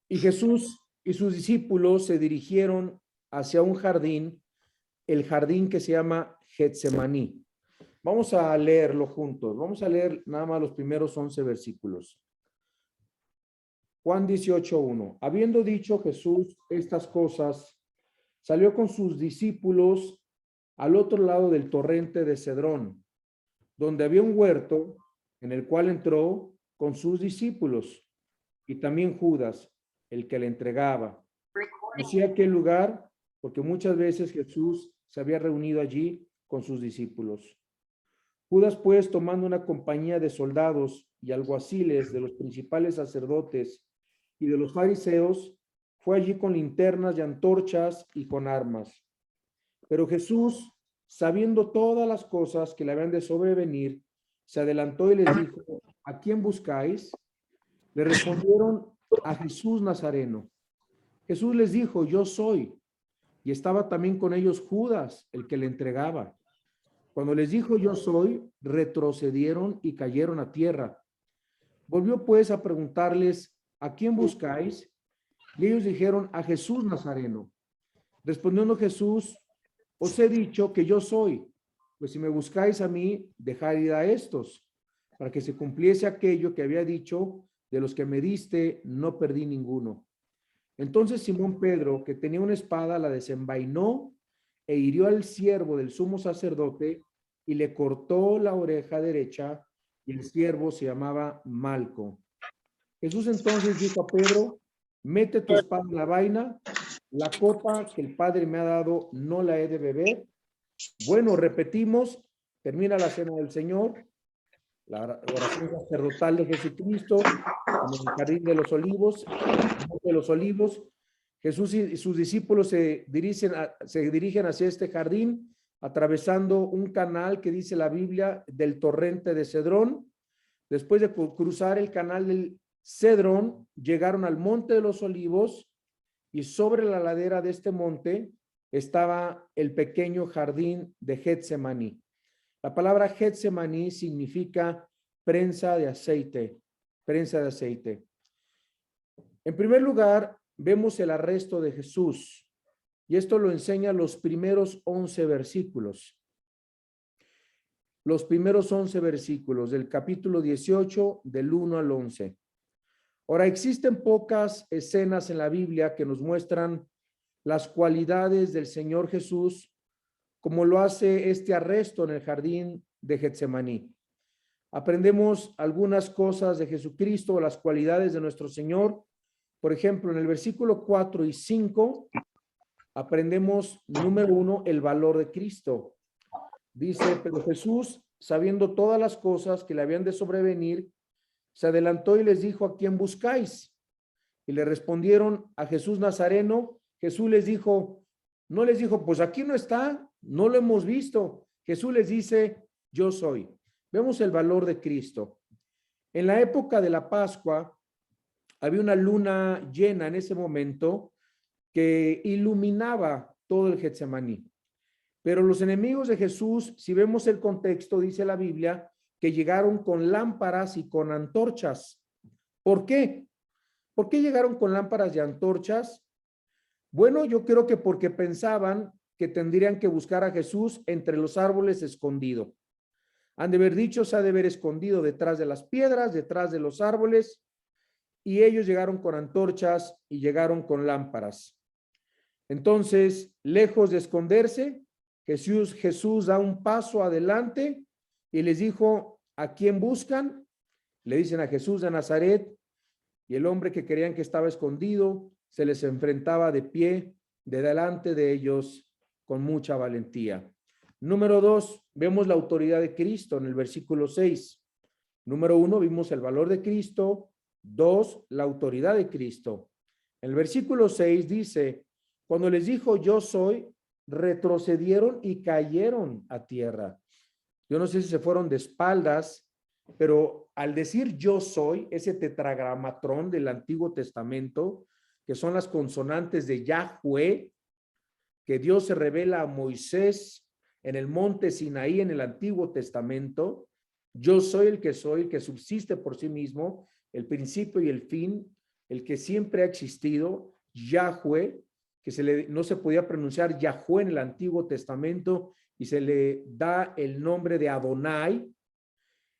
Y Jesús y sus discípulos se dirigieron hacia un jardín, el jardín que se llama Getsemaní. Vamos a leerlo juntos. Vamos a leer nada más los primeros 11 versículos. Juan 18:1. Habiendo dicho Jesús estas cosas, salió con sus discípulos al otro lado del torrente de Cedrón, donde había un huerto en el cual entró con sus discípulos y también Judas, el que le entregaba. Conocía aquel lugar porque muchas veces Jesús se había reunido allí con sus discípulos. Judas, pues, tomando una compañía de soldados y alguaciles de los principales sacerdotes y de los fariseos, fue allí con linternas y antorchas y con armas. Pero Jesús, sabiendo todas las cosas que le habían de sobrevenir, se adelantó y les dijo: ¿a quién buscáis? Le respondieron: a Jesús Nazareno. Jesús les dijo: yo soy. Y estaba también con ellos Judas, el que le entregaba. Cuando les dijo: yo soy, retrocedieron y cayeron a tierra. Volvió pues a preguntarles: ¿a quién buscáis? Y ellos dijeron: a Jesús Nazareno. Respondiendo Jesús: os he dicho que yo soy. Pues si me buscáis a mí, dejad ir a estos, para que se cumpliese aquello que había dicho: de los que me diste, no perdí ninguno. Entonces Simón Pedro, que tenía una espada, la desenvainó e hirió al siervo del sumo sacerdote y le cortó la oreja derecha, y el siervo se llamaba Malco. Jesús entonces dijo a Pedro: mete tu espada en la vaina, la copa que el Padre me ha dado no la he de beber. Bueno, repetimos, termina la cena del Señor, la oración sacerdotal de Jesucristo en el jardín de los olivos, de los olivos. Jesús y sus discípulos se dirigen hacia este jardín, atravesando un canal que dice la Biblia del torrente de Cedrón. Después de cruzar el canal del Cedrón, llegaron al monte de los olivos, y sobre la ladera de este monte estaba el pequeño jardín de Getsemaní. La palabra Getsemaní significa prensa de aceite, prensa de aceite. En primer lugar, vemos el arresto de Jesús, y esto lo enseña los primeros 11 versículos. Los primeros 11 versículos del capítulo 18, del 1 al 11. Ahora, existen pocas escenas en la Biblia que nos muestran las cualidades del Señor Jesús, como lo hace este arresto en el jardín de Getsemaní. Aprendemos algunas cosas de Jesucristo, las cualidades de nuestro Señor. Por ejemplo, en el versículo 4 y 5, aprendemos, número 1, el valor de Cristo. Dice: pero Jesús, sabiendo todas las cosas que le habían de sobrevenir, se adelantó y les dijo: ¿a quién buscáis? Y le respondieron: a Jesús Nazareno. Jesús les dijo, no les dijo: pues aquí no está, no lo hemos visto. Jesús les dice: yo soy. Vemos el valor de Cristo. En la época de la Pascua, había una luna llena en ese momento que iluminaba todo el Getsemaní. Pero los enemigos de Jesús, si vemos el contexto, dice la Biblia, que llegaron con lámparas y con antorchas. ¿Por qué? ¿Por qué llegaron con lámparas y antorchas? Bueno, yo creo que porque pensaban que tendrían que buscar a Jesús entre los árboles escondido. Han de haber dicho: se ha de haber escondido detrás de las piedras, detrás de los árboles, y ellos llegaron con antorchas y llegaron con lámparas. Entonces, lejos de esconderse, Jesús da un paso adelante y les dijo: ¿a quién buscan? Le dicen: a Jesús de Nazaret. Y el hombre que creían que estaba escondido se les enfrentaba de pie, de delante de ellos, con mucha valentía. Número 2, vemos la autoridad de Cristo en el versículo 6. Número 1, vimos el valor de Cristo. 2, la autoridad de Cristo. En el versículo 6 dice: cuando les dijo: yo soy, retrocedieron y cayeron a tierra. Yo no sé si se fueron de espaldas, pero al decir yo soy, ese tetragramatrón del Antiguo Testamento, que son las consonantes de Yahweh, que Dios se revela a Moisés en el monte Sinaí en el Antiguo Testamento, Yo soy, el que subsiste por sí mismo, el principio y el fin, el que siempre ha existido, Yahweh, que no se podía pronunciar Yahweh en el Antiguo Testamento y se le da el nombre de Adonai,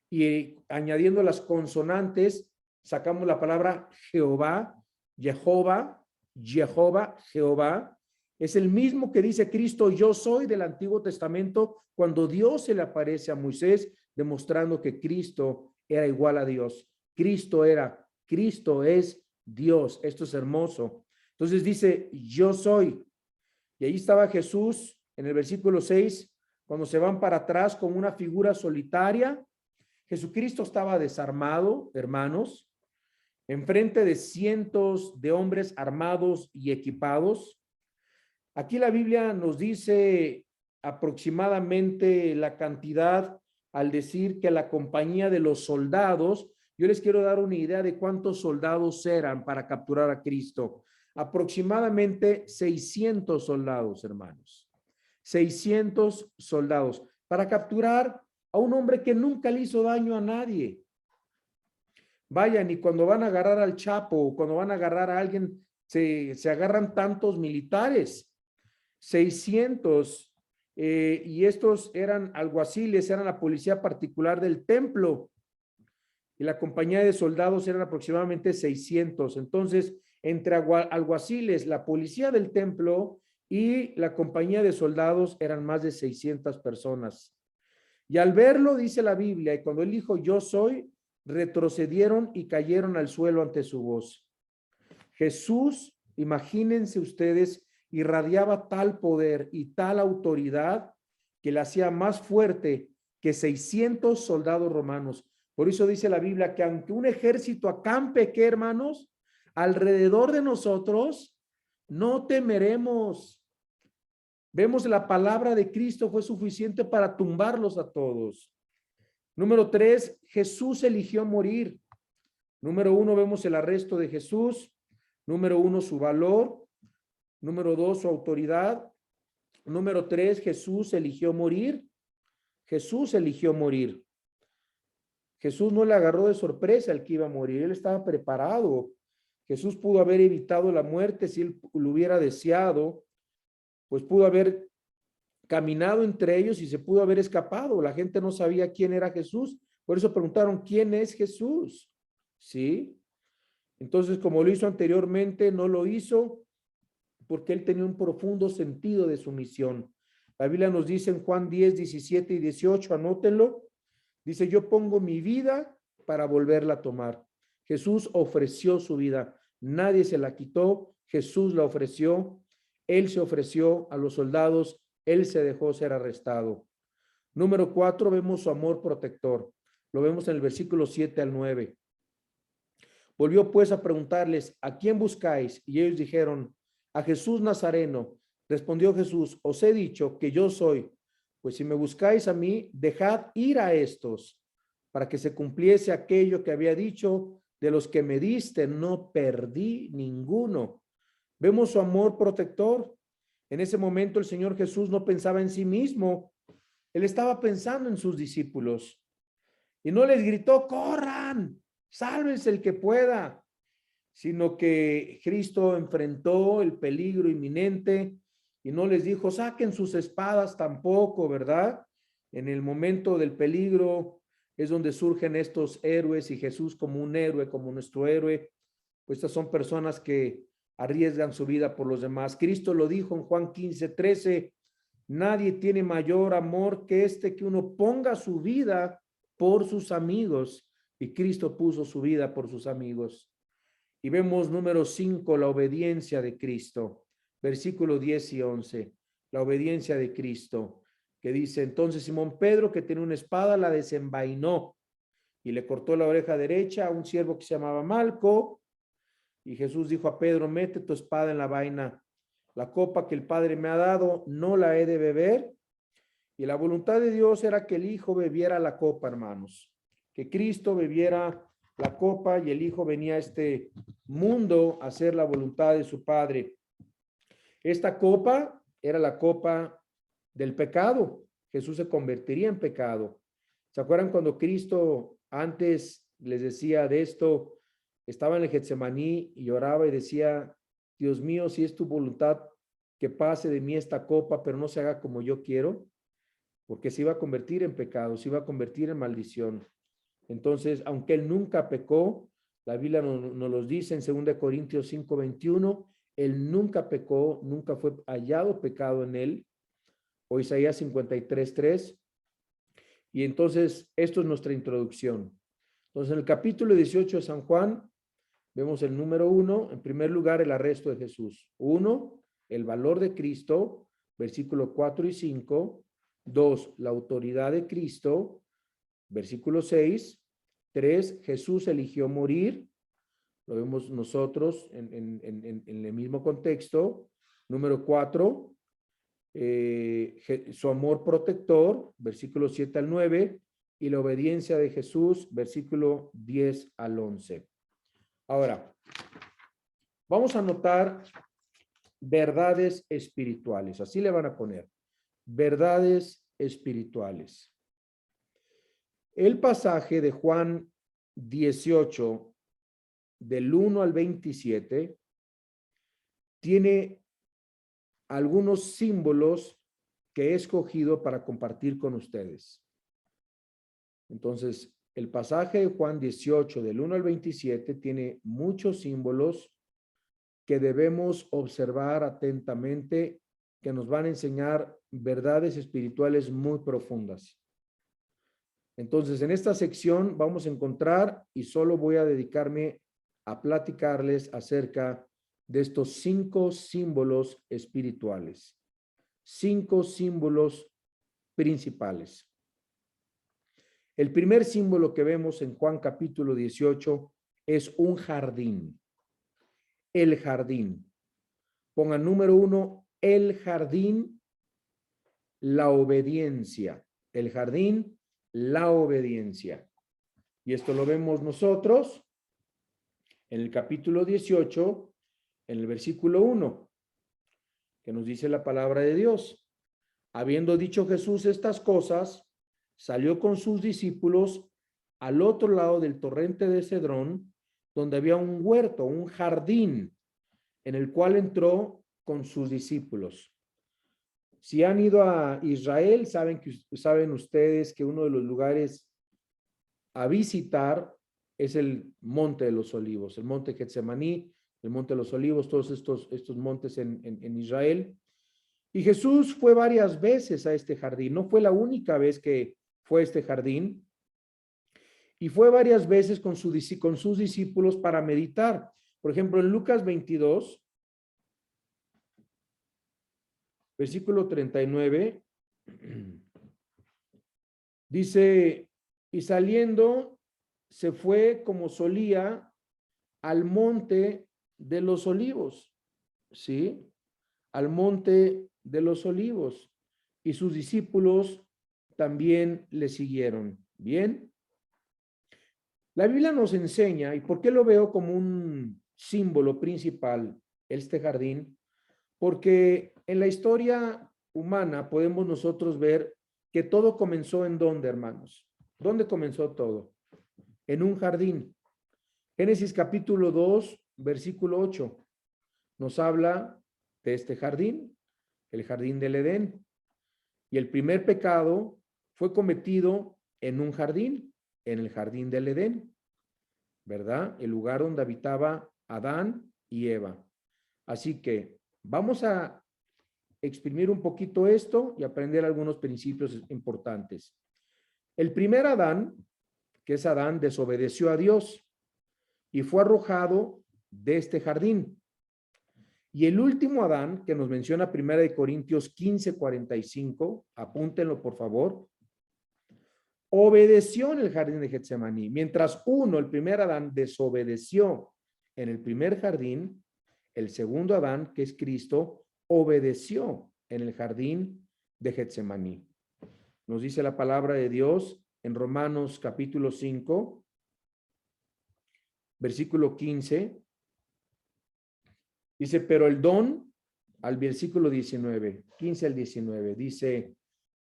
y añadiendo las consonantes sacamos la palabra Jehová, Jehová, Jehová, Jehová. Es el mismo que dice Cristo, yo soy, del Antiguo Testamento, cuando Dios se le aparece a Moisés, demostrando que Cristo era igual a Dios. Cristo es Dios. Esto es hermoso. Entonces dice, yo soy. Y ahí estaba Jesús en el versículo 6, cuando se van para atrás como una figura solitaria. Jesucristo estaba desarmado, hermanos, enfrente de cientos de hombres armados y equipados. Aquí la Biblia nos dice aproximadamente la cantidad al decir que la compañía de los soldados, yo les quiero dar una idea de cuántos soldados eran para capturar a Cristo. Aproximadamente 600 soldados, hermanos. 600 soldados para capturar a un hombre que nunca le hizo daño a nadie. Vayan, y cuando van a agarrar al Chapo, cuando van a agarrar a alguien, se agarran tantos militares, 600, y estos eran alguaciles, eran la policía particular del templo, y la compañía de soldados eran aproximadamente 600. Entonces, entre alguaciles, la policía del templo y la compañía de soldados eran más de 600 personas. Y al verlo, dice la Biblia, y cuando él dijo, yo soy, retrocedieron y cayeron al suelo ante su voz. Jesús, imagínense ustedes, irradiaba tal poder y tal autoridad que le hacía más fuerte que 600 soldados romanos. Por eso dice la Biblia que aunque un ejército acampe, ¿qué, hermanos? Alrededor de nosotros, no temeremos. Vemos la palabra de Cristo fue suficiente para tumbarlos a todos. Número 3, Jesús eligió morir. Número 1, vemos el arresto de Jesús. Número 1, su valor. Número 2, su autoridad. Número 3, Jesús eligió morir. Jesús eligió morir. Jesús no le agarró de sorpresa al que iba a morir. Él estaba preparado. Jesús pudo haber evitado la muerte si él lo hubiera deseado. Pues pudo haber caminado entre ellos y se pudo haber escapado. La gente no sabía quién era Jesús. Por eso preguntaron, ¿quién es Jesús? ¿Sí? Entonces, como lo hizo anteriormente, no lo hizo porque él tenía un profundo sentido de su misión. La Biblia nos dice en Juan 10, 17 y 18, anótenlo. Dice, yo pongo mi vida para volverla a tomar. Jesús ofreció su vida. Nadie se la quitó. Jesús la ofreció. Él se ofreció a los soldados. Él se dejó ser arrestado. Número 4, vemos su amor protector. Lo vemos en el versículo 7 al 9. Volvió pues a preguntarles, ¿a quién buscáis? Y ellos dijeron, a Jesús Nazareno. Respondió Jesús, os he dicho que yo soy. Pues si me buscáis a mí, dejad ir a estos, para que se cumpliese aquello que había dicho, de los que me diste, no perdí ninguno. Vemos su amor protector. En ese momento el Señor Jesús no pensaba en sí mismo, él estaba pensando en sus discípulos. Y no les gritó, corran, sálvense el que pueda, sino que Cristo enfrentó el peligro inminente y no les dijo, saquen sus espadas tampoco, ¿verdad? En el momento del peligro es donde surgen estos héroes y Jesús como un héroe, como nuestro héroe. Pues estas son personas que arriesgan su vida por los demás. Cristo lo dijo en Juan 15, 13, nadie tiene mayor amor que este, que uno ponga su vida por sus amigos, y Cristo puso su vida por sus amigos. Y vemos número 5, la obediencia de Cristo, versículo 10 y 11, la obediencia de Cristo, que dice, entonces Simón Pedro, que tenía una espada, la desenvainó y le cortó la oreja derecha a un siervo que se llamaba Malco. Y Jesús dijo a Pedro, mete tu espada en la vaina. La copa que el Padre me ha dado, no la he de beber. Y la voluntad de Dios era que el Hijo bebiera la copa, hermanos. Que Cristo bebiera la copa y el Hijo venía a este mundo a hacer la voluntad de su Padre. Esta copa era la copa del pecado. Jesús se convertiría en pecado. ¿Se acuerdan cuando Cristo antes les decía de esto? Estaba en el Getsemaní y oraba y decía, Dios mío, si es tu voluntad que pase de mí esta copa, pero no se haga como yo quiero, porque se iba a convertir en pecado, se iba a convertir en maldición. Entonces, aunque él nunca pecó, la Biblia nos lo dice en 2 Corintios 5:21, él nunca pecó, nunca fue hallado pecado en él, o Isaías 53:3. Y entonces, esto es nuestra introducción. Entonces, en el capítulo 18 de San Juan, vemos el número 1, en primer lugar, el arresto de Jesús. 1, el valor de Cristo, versículo 4 y 5. 2, la autoridad de Cristo, versículo 6. 3, Jesús eligió morir. Lo vemos nosotros en el mismo contexto. Número 4, su amor protector, versículo 7 al 9. Y la obediencia de Jesús, versículo 10 al 11. Ahora, vamos a notar verdades espirituales. Así le van a poner. Verdades espirituales. El pasaje de Juan 18, del 1 al 27, tiene algunos símbolos que he escogido para compartir con ustedes. Entonces, el pasaje de Juan 18, del 1 al 27, tiene muchos símbolos que debemos observar atentamente, que nos van a enseñar verdades espirituales muy profundas. Entonces, en esta sección vamos a encontrar, y solo voy a dedicarme a platicarles acerca de estos 5 símbolos espirituales. 5 símbolos principales. El primer símbolo que vemos en Juan capítulo 18 es un jardín. El jardín. Pongan número 1, el jardín, la obediencia. El jardín, la obediencia. Y esto lo vemos nosotros en el capítulo 18, en el versículo 1, que nos dice la palabra de Dios. Habiendo dicho Jesús estas cosas, salió con sus discípulos al otro lado del torrente de Cedrón, donde había un huerto, un jardín, en el cual entró con sus discípulos. Si han ido a Israel, saben ustedes que uno de los lugares a visitar es el Monte de los Olivos, el Monte Getsemaní, el Monte de los Olivos, todos estos montes en Israel. Y Jesús fue varias veces a este jardín, no fue la única vez que fue a este jardín, y fue varias veces con sus discípulos para meditar. Por ejemplo, en Lucas 22, versículo 39, dice, y saliendo se fue como solía al monte de los olivos, ¿sí? Al monte de los olivos, y sus discípulos también le siguieron. Bien. La Biblia nos enseña, ¿y por qué lo veo como un símbolo principal, este jardín? Porque en la historia humana podemos nosotros ver que todo comenzó en dónde, hermanos. ¿Dónde comenzó todo? En un jardín. Génesis capítulo 2, versículo 8, nos habla de este jardín, el jardín del Edén. Y el primer pecado fue cometido en un jardín, en el jardín del Edén, ¿verdad? El lugar donde habitaba Adán y Eva. Así que vamos a exprimir un poquito esto y aprender algunos principios importantes. El primer Adán, que es Adán, desobedeció a Dios y fue arrojado de este jardín. Y el último Adán, que nos menciona 1 Corintios 15:45, apúntenlo por favor, obedeció en el jardín de Getsemaní. Mientras el primer Adán, desobedeció en el primer jardín, el segundo Adán, que es Cristo, obedeció en el jardín de Getsemaní. Nos dice la palabra de Dios en Romanos capítulo 5, versículo 15. Dice, pero el don, al versículo 19, 15 al 19, dice,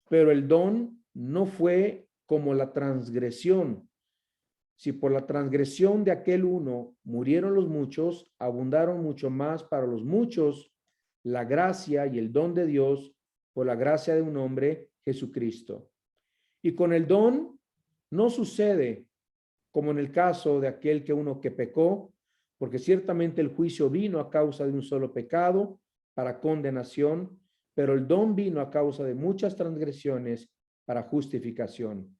pero el don no fue como la transgresión. Si por la transgresión de aquel uno murieron los muchos, abundaron mucho más para los muchos la gracia y el don de Dios por la gracia de un hombre, Jesucristo. Y con el don no sucede como en el caso de aquel que pecó, porque ciertamente el juicio vino a causa de un solo pecado para condenación, pero el don vino a causa de muchas transgresiones para justificación.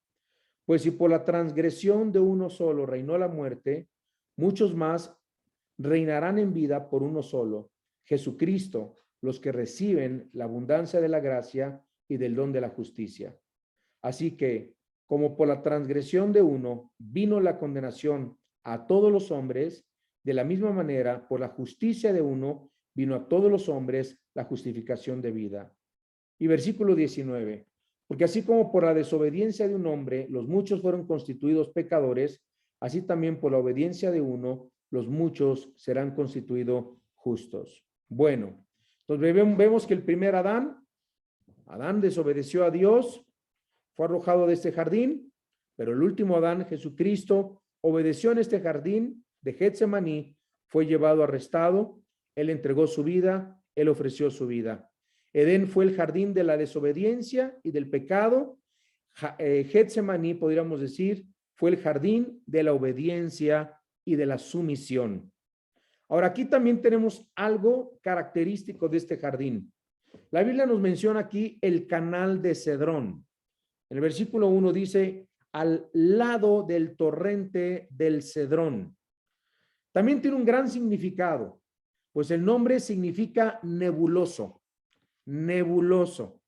Pues si por la transgresión de uno solo reinó la muerte, muchos más reinarán en vida por uno solo, Jesucristo, los que reciben la abundancia de la gracia y del don de la justicia. Así que, como por la transgresión de uno vino la condenación a todos los hombres, de la misma manera, por la justicia de uno vino a todos los hombres la justificación de vida. Y versículo 19. Porque así como por la desobediencia de un hombre los muchos fueron constituidos pecadores, así también por la obediencia de uno los muchos serán constituidos justos. Bueno, entonces vemos que el primer Adán desobedeció a Dios, fue arrojado de este jardín, pero el último Adán, Jesucristo, obedeció en este jardín de Getsemaní, fue llevado arrestado, él entregó su vida, él ofreció su vida. Edén fue el jardín de la desobediencia y del pecado. Getsemaní, podríamos decir, fue el jardín de la obediencia y de la sumisión. Ahora, aquí también tenemos algo característico de este jardín. La Biblia nos menciona aquí el canal de Cedrón. En el versículo 1 dice, al lado del torrente del Cedrón. También tiene un gran significado, pues el nombre significa nebuloso. Nebuloso.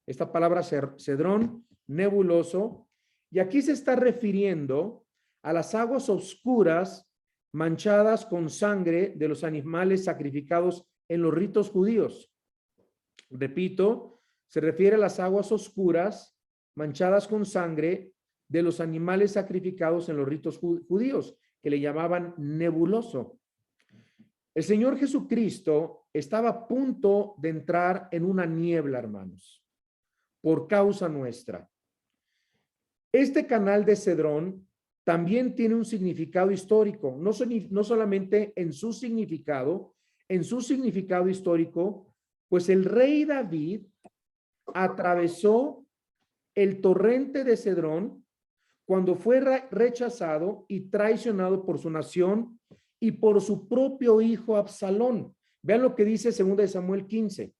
Esta palabra Cedrón, nebuloso. Y aquí se está refiriendo a las aguas oscuras manchadas con sangre de los animales sacrificados en los ritos judíos. Repito, se refiere a las aguas oscuras manchadas con sangre de los animales sacrificados en los ritos judíos, que le llamaban nebuloso. El Señor Jesucristo estaba a punto de entrar en una niebla, hermanos, por causa nuestra. Este canal de Cedrón también tiene un significado histórico, no solamente en su significado histórico, pues el rey David atravesó el torrente de Cedrón cuando fue rechazado y traicionado por su nación y por su propio hijo Absalón. Vean lo que dice 2 Samuel 15.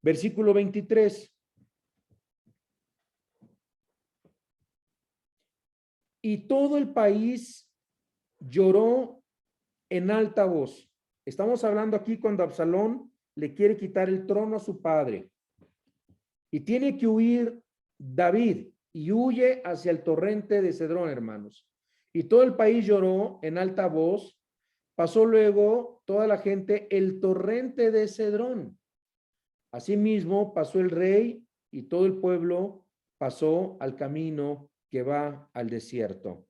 Versículo 23. Y todo el país lloró en alta voz. Estamos hablando aquí cuando Absalón le quiere quitar el trono a su padre. Y tiene que huir David y huye hacia el torrente de Cedrón, hermanos. Y todo el país lloró en alta voz. Pasó luego toda la gente el torrente de Cedrón. Asimismo pasó el rey y todo el pueblo pasó al camino que va al desierto.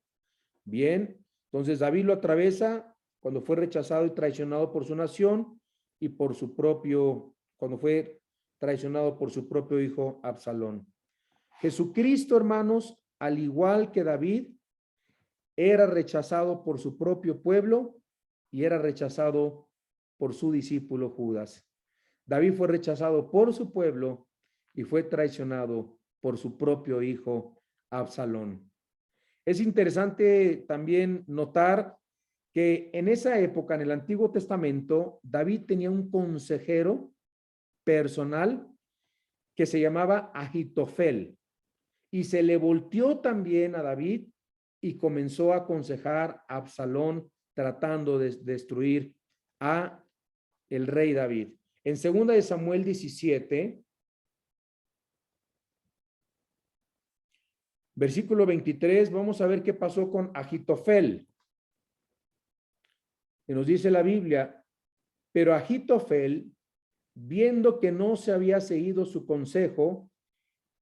Bien, entonces David lo atraviesa cuando fue rechazado y traicionado por su nación y por su propio, cuando fue traicionado por su propio hijo Absalón. Jesucristo, hermanos, al igual que David, era rechazado por su propio pueblo y era rechazado por su discípulo Judas. David fue rechazado por su pueblo y fue traicionado por su propio hijo Absalón. Es interesante también notar que en esa época, en el Antiguo Testamento, David tenía un consejero personal que se llamaba Ahitofel y se le volteó también a David y comenzó a aconsejar a Absalón tratando de destruir a el rey David. En 2 Samuel 17, versículo 23, vamos a ver qué pasó con Ahitofel. Y nos dice la Biblia, pero Ahitofel, viendo que no se había seguido su consejo,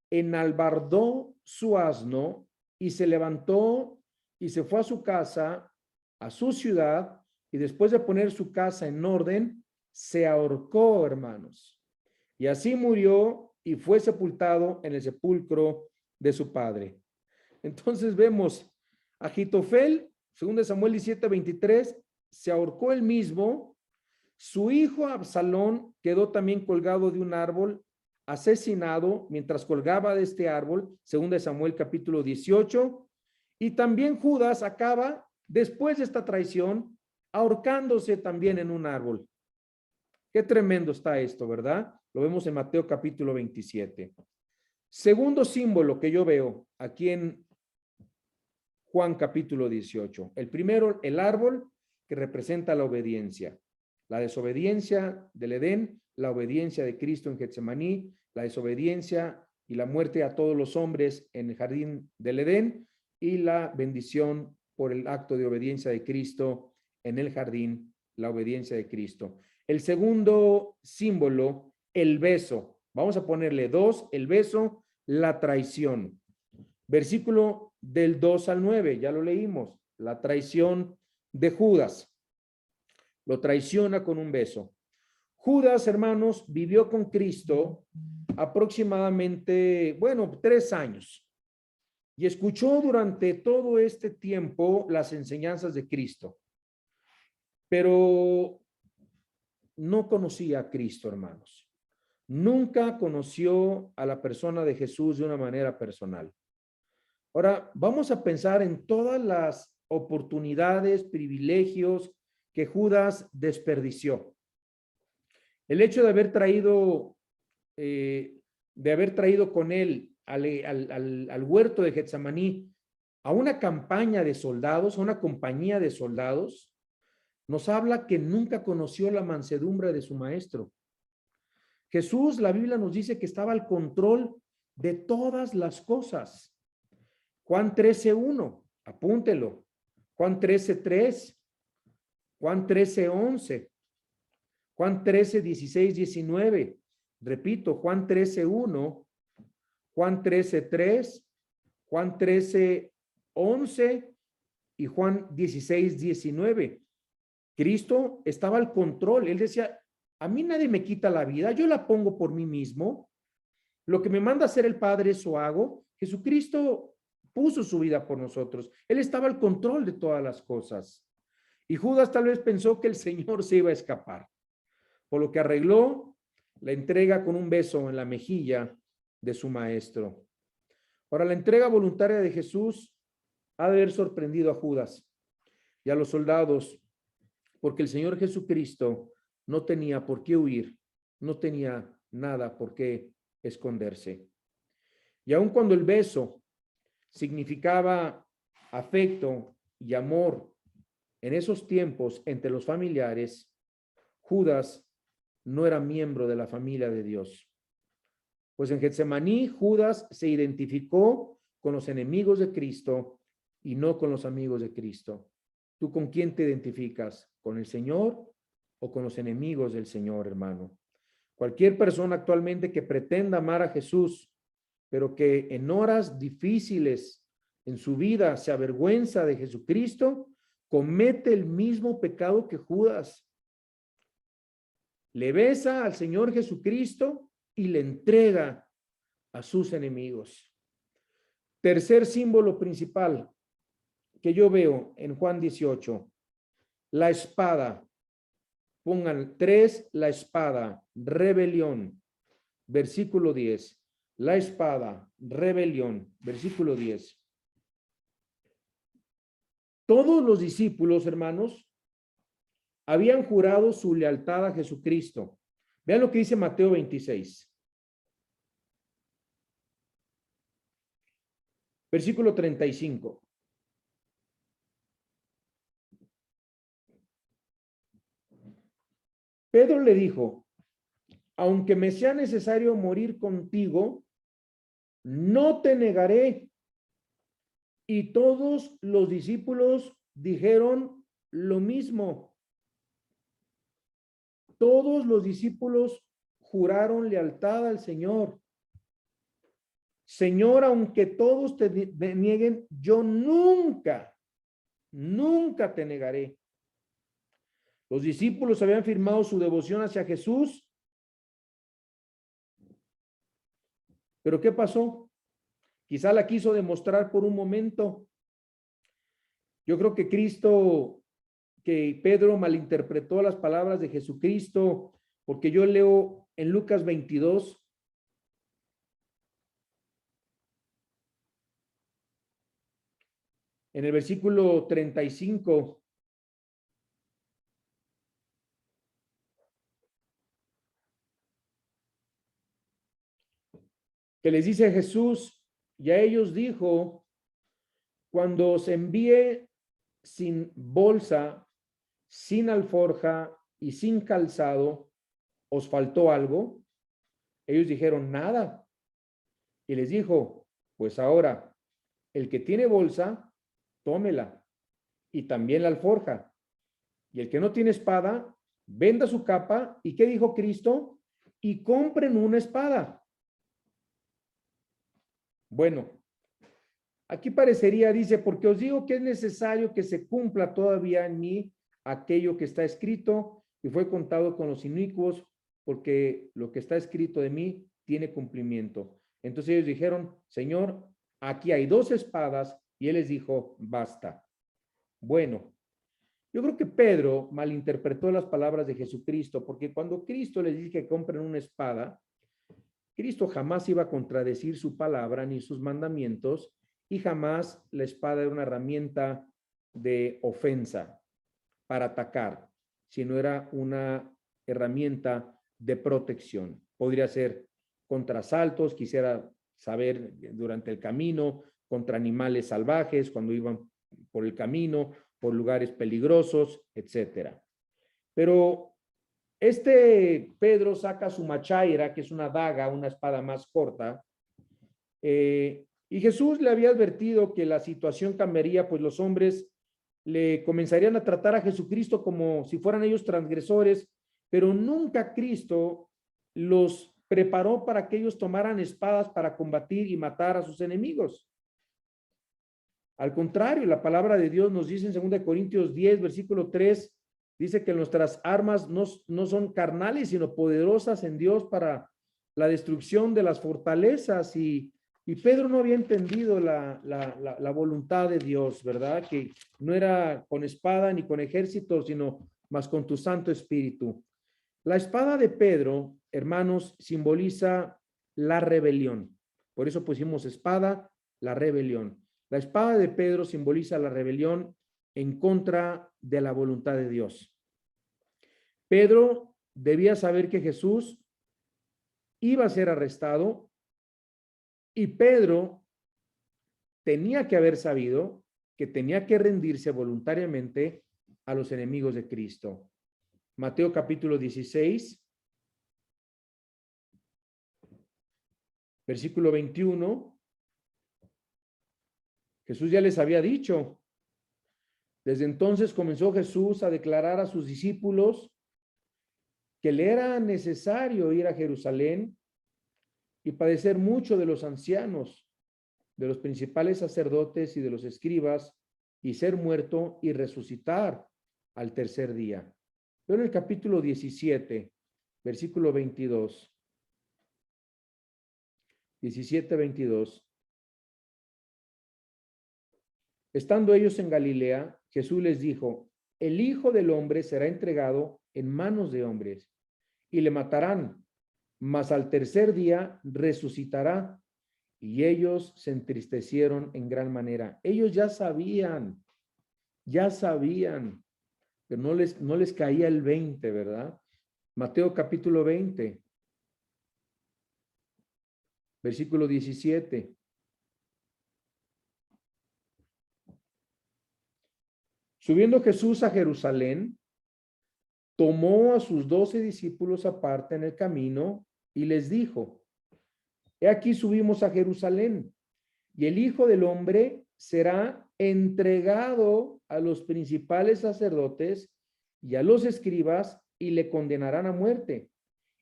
enalbardó su asno y se levantó y se fue a su casa, a su ciudad, y después de poner su casa en orden, se ahorcó, hermanos. Y así murió y fue sepultado en el sepulcro de su padre. Entonces vemos a Agitofel, 2 Samuel 17:23, se ahorcó él mismo. Su hijo Absalón quedó también colgado de un árbol, asesinado mientras colgaba de este árbol, 2 Samuel capítulo 18. Y también Judas acaba, después de esta traición, ahorcándose también en un árbol. Qué tremendo está esto, ¿verdad? Lo vemos en Mateo capítulo 27. Segundo símbolo que yo veo aquí en Juan capítulo 18. El primero, el árbol que representa la obediencia. La desobediencia del Edén, la obediencia de Cristo en Getsemaní, la desobediencia y la muerte a todos los hombres en el jardín del Edén y la bendición por el acto de obediencia de Cristo en el jardín, la obediencia de Cristo. El segundo símbolo, el beso. Vamos a ponerle 2, el beso, la traición. Versículo del 2 al 9, ya lo leímos, la traición de Judas. Lo traiciona con un beso. Judas, hermanos, vivió con Cristo aproximadamente, 3 años y escuchó durante todo este tiempo las enseñanzas de Cristo, pero no conocía a Cristo, hermanos. Nunca conoció a la persona de Jesús de una manera personal. Ahora, vamos a pensar en todas las oportunidades, privilegios que Judas desperdició. El hecho de haber traído con él al huerto de Getsemaní a una campaña de soldados, a una compañía de soldados, nos habla que nunca conoció la mansedumbre de su maestro. Jesús, la Biblia nos dice que estaba al control de todas las cosas. Juan 13:1, apúntelo. Juan 13:3, Juan 13:11, Juan 13:16, 19. Repito, Juan 13:1, Juan 13:3, Juan 13:11 y Juan 16:19. Cristo estaba al control. Él decía, a mí nadie me quita la vida, yo la pongo por mí mismo. Lo que me manda hacer el Padre, eso hago. Jesucristo puso su vida por nosotros. Él estaba al control de todas las cosas. Y Judas tal vez pensó que el Señor se iba a escapar, por lo que arregló la entrega con un beso en la mejilla de su maestro. Ahora, la entrega voluntaria de Jesús ha de haber sorprendido a Judas y a los soldados, porque el Señor Jesucristo no tenía por qué huir, no tenía nada por qué esconderse. Y aun cuando el beso significaba afecto y amor en esos tiempos entre los familiares, Judas no era miembro de la familia de Dios. Pues en Getsemaní, Judas se identificó con los enemigos de Cristo y no con los amigos de Cristo. ¿Tú con quién te identificas? ¿Con el Señor o con los enemigos del Señor, hermano? Cualquier persona actualmente que pretenda amar a Jesús, pero que en horas difíciles en su vida se avergüenza de Jesucristo, comete el mismo pecado que Judas. Le besa al Señor Jesucristo y le entrega a sus enemigos. Tercer símbolo principal que yo veo en Juan 18, la espada. Pongan 3, la espada, rebelión, versículo 10. La espada, rebelión, versículo 10. Todos los discípulos, hermanos, habían jurado su lealtad a Jesucristo. Vean lo que dice Mateo 26. Versículo 35. Pedro le dijo, aunque me sea necesario morir contigo, no te negaré. Y todos los discípulos dijeron lo mismo. Todos los discípulos juraron lealtad al Señor. Señor, aunque todos te nieguen, yo nunca te negaré. Los discípulos habían firmado su devoción hacia Jesús Pero ¿qué pasó? Quizá la quiso demostrar por un momento. Yo creo que Pedro malinterpretó las palabras de Jesucristo, porque yo leo en Lucas 22, en el versículo 35, que les dice Jesús, y a ellos dijo, cuando os envíe sin bolsa, sin alforja y sin calzado, ¿os faltó algo? Ellos dijeron, nada. Y les dijo, pues ahora, el que tiene bolsa, tómela, y también la alforja. Y el que no tiene espada, venda su capa. ¿Y qué dijo Cristo? Y compren una espada. Bueno, aquí parecería, dice, porque os digo que es necesario que se cumpla todavía en mí aquello que está escrito y fue contado con los inicuos, porque lo que está escrito de mí tiene cumplimiento. Entonces ellos dijeron, Señor, aquí hay 2 espadas, y él les dijo, basta. Bueno, yo creo que Pedro malinterpretó las palabras de Jesucristo, porque cuando Cristo les dice que compren una espada, Cristo jamás iba a contradecir su palabra ni sus mandamientos, y jamás la espada era una herramienta de ofensa para atacar, sino era una herramienta de protección. Podría ser contra asaltos, quisiera saber durante el camino, contra animales salvajes, cuando iban por el camino, por lugares peligrosos, etcétera. Pero Pedro saca su machaira, que es una daga, una espada más corta, y Jesús le había advertido que la situación cambiaría, pues los hombres le comenzarían a tratar a Jesucristo como si fueran ellos transgresores, pero nunca Cristo los preparó para que ellos tomaran espadas para combatir y matar a sus enemigos. Al contrario, la palabra de Dios nos dice en 2 Corintios 10, versículo 3, dice que nuestras armas no son carnales, sino poderosas en Dios para la destrucción de las fortalezas. Y Pedro no había entendido la voluntad de Dios, ¿verdad? Que no era con espada ni con ejército, sino más con tu Santo Espíritu. La espada de Pedro, hermanos, simboliza la rebelión. Por eso pusimos espada, la rebelión. La espada de Pedro simboliza la rebelión en contra de la voluntad de Dios. Pedro debía saber que Jesús iba a ser arrestado, y Pedro tenía que haber sabido que tenía que rendirse voluntariamente a los enemigos de Cristo. Mateo capítulo 16, versículo 21. Jesús ya les había dicho. Desde entonces comenzó Jesús a declarar a sus discípulos que le era necesario ir a Jerusalén y padecer mucho de los ancianos, de los principales sacerdotes y de los escribas, y ser muerto y resucitar al tercer día. Pero en el capítulo 17, versículo 22, 17-22. Estando ellos en Galilea, Jesús les dijo, el Hijo del Hombre será entregado en manos de hombres y le matarán, mas al tercer día resucitará. Y ellos se entristecieron en gran manera. Ellos ya sabían, pero no les caía el 20, ¿verdad? Mateo capítulo 20, versículo 17. Subiendo Jesús a Jerusalén, tomó a sus 12 discípulos aparte en el camino y les dijo, he aquí subimos a Jerusalén, y el Hijo del Hombre será entregado a los principales sacerdotes y a los escribas, y le condenarán a muerte,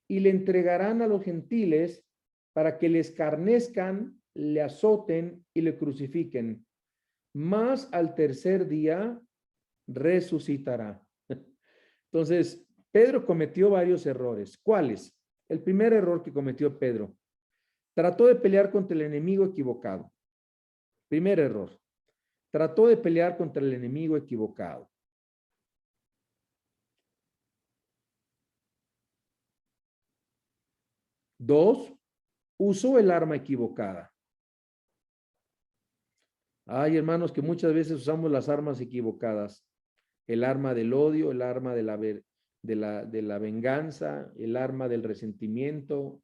y le entregarán a los gentiles para que le escarnezcan, le azoten y le crucifiquen. Mas al tercer día resucitará. Entonces, Pedro cometió varios errores. ¿Cuáles? El primer error que cometió Pedro, Trató de pelear contra el enemigo equivocado. Primer error. Trató de pelear contra el enemigo equivocado. Dos, usó el arma equivocada. Ay, hermanos, que muchas veces usamos las armas equivocadas. El arma del odio, el arma de la venganza, el arma del resentimiento,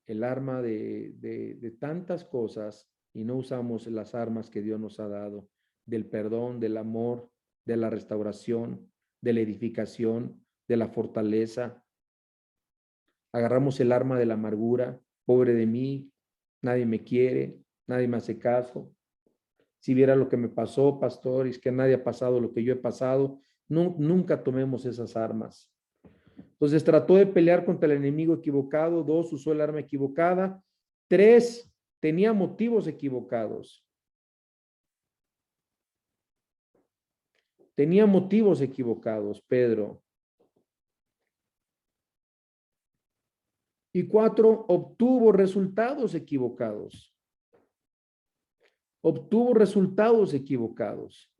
el arma de tantas cosas, y no usamos las armas que Dios nos ha dado, del perdón, del amor, de la restauración, de la edificación, de la fortaleza. Agarramos el arma de la amargura, pobre de mí, nadie me quiere, nadie me hace caso. Si viera lo que me pasó, pastor, y es que nadie ha pasado lo que yo he pasado, no, nunca tomemos esas armas. Entonces trató de pelear contra el enemigo equivocado. Dos, usó el arma equivocada. Tres, tenía motivos equivocados. Tenía motivos equivocados, Pedro. Y cuatro, obtuvo resultados equivocados. Obtuvo resultados equivocados.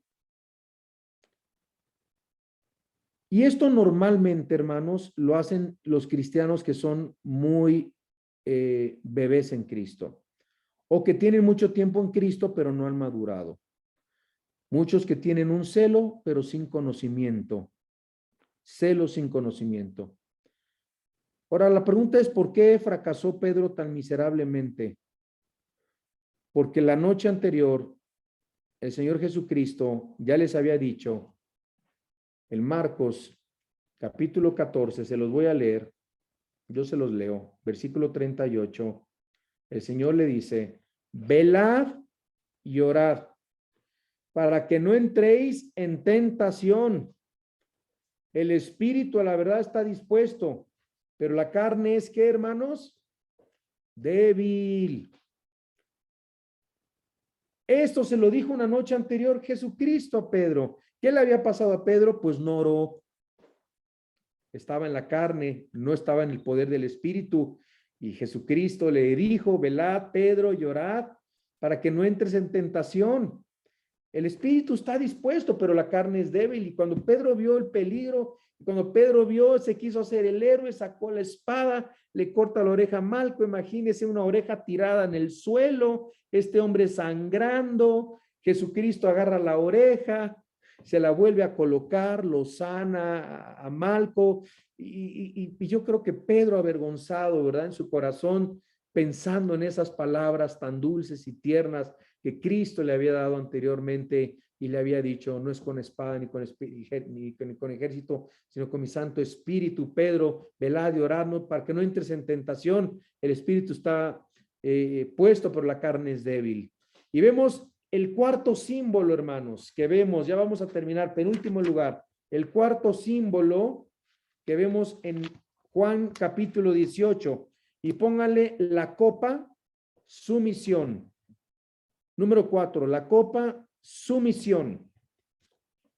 Y esto normalmente, hermanos, lo hacen los cristianos que son muy bebés en Cristo, o que tienen mucho tiempo en Cristo, pero no han madurado. Muchos que tienen un celo, pero sin conocimiento. Celo sin conocimiento. Ahora, la pregunta es, ¿por qué fracasó Pedro tan miserablemente? Porque la noche anterior, el Señor Jesucristo ya les había dicho, en Marcos, capítulo 14, se los voy a leer, yo se los leo, versículo 38, el Señor le dice, velad y orad, para que no entréis en tentación. El espíritu a la verdad está dispuesto, pero la carne es, ¿qué, hermanos? Débil. Esto se lo dijo una noche anterior Jesucristo a Pedro. ¿Qué le había pasado a Pedro? Pues no oró. Estaba en la carne, no estaba en el poder del espíritu. Y Jesucristo le dijo, velad, Pedro, y orad para que no entres en tentación. El espíritu está dispuesto, pero la carne es débil. Y cuando Pedro vio el peligro, cuando Pedro vio, se quiso hacer el héroe, sacó la espada, le corta la oreja a Malco. Imagínese una oreja tirada en el suelo, este hombre sangrando. Jesucristo agarra la oreja, se la vuelve a colocar, lo sana a Malco. Y yo creo que Pedro, avergonzado, ¿verdad? En su corazón, pensando en esas palabras tan dulces y tiernas que Cristo le había dado anteriormente y le había dicho, no es con espada ni con ejército, sino con mi Santo Espíritu. Pedro, velad y orad, ¿no? Para que no entres en tentación. El Espíritu está puesto, pero la carne es débil. Y vemos el cuarto símbolo, hermanos, que vemos, ya vamos a terminar, penúltimo lugar, el cuarto símbolo que vemos en Juan capítulo 18, y póngale la copa, sumisión. Número 4, la copa, sumisión.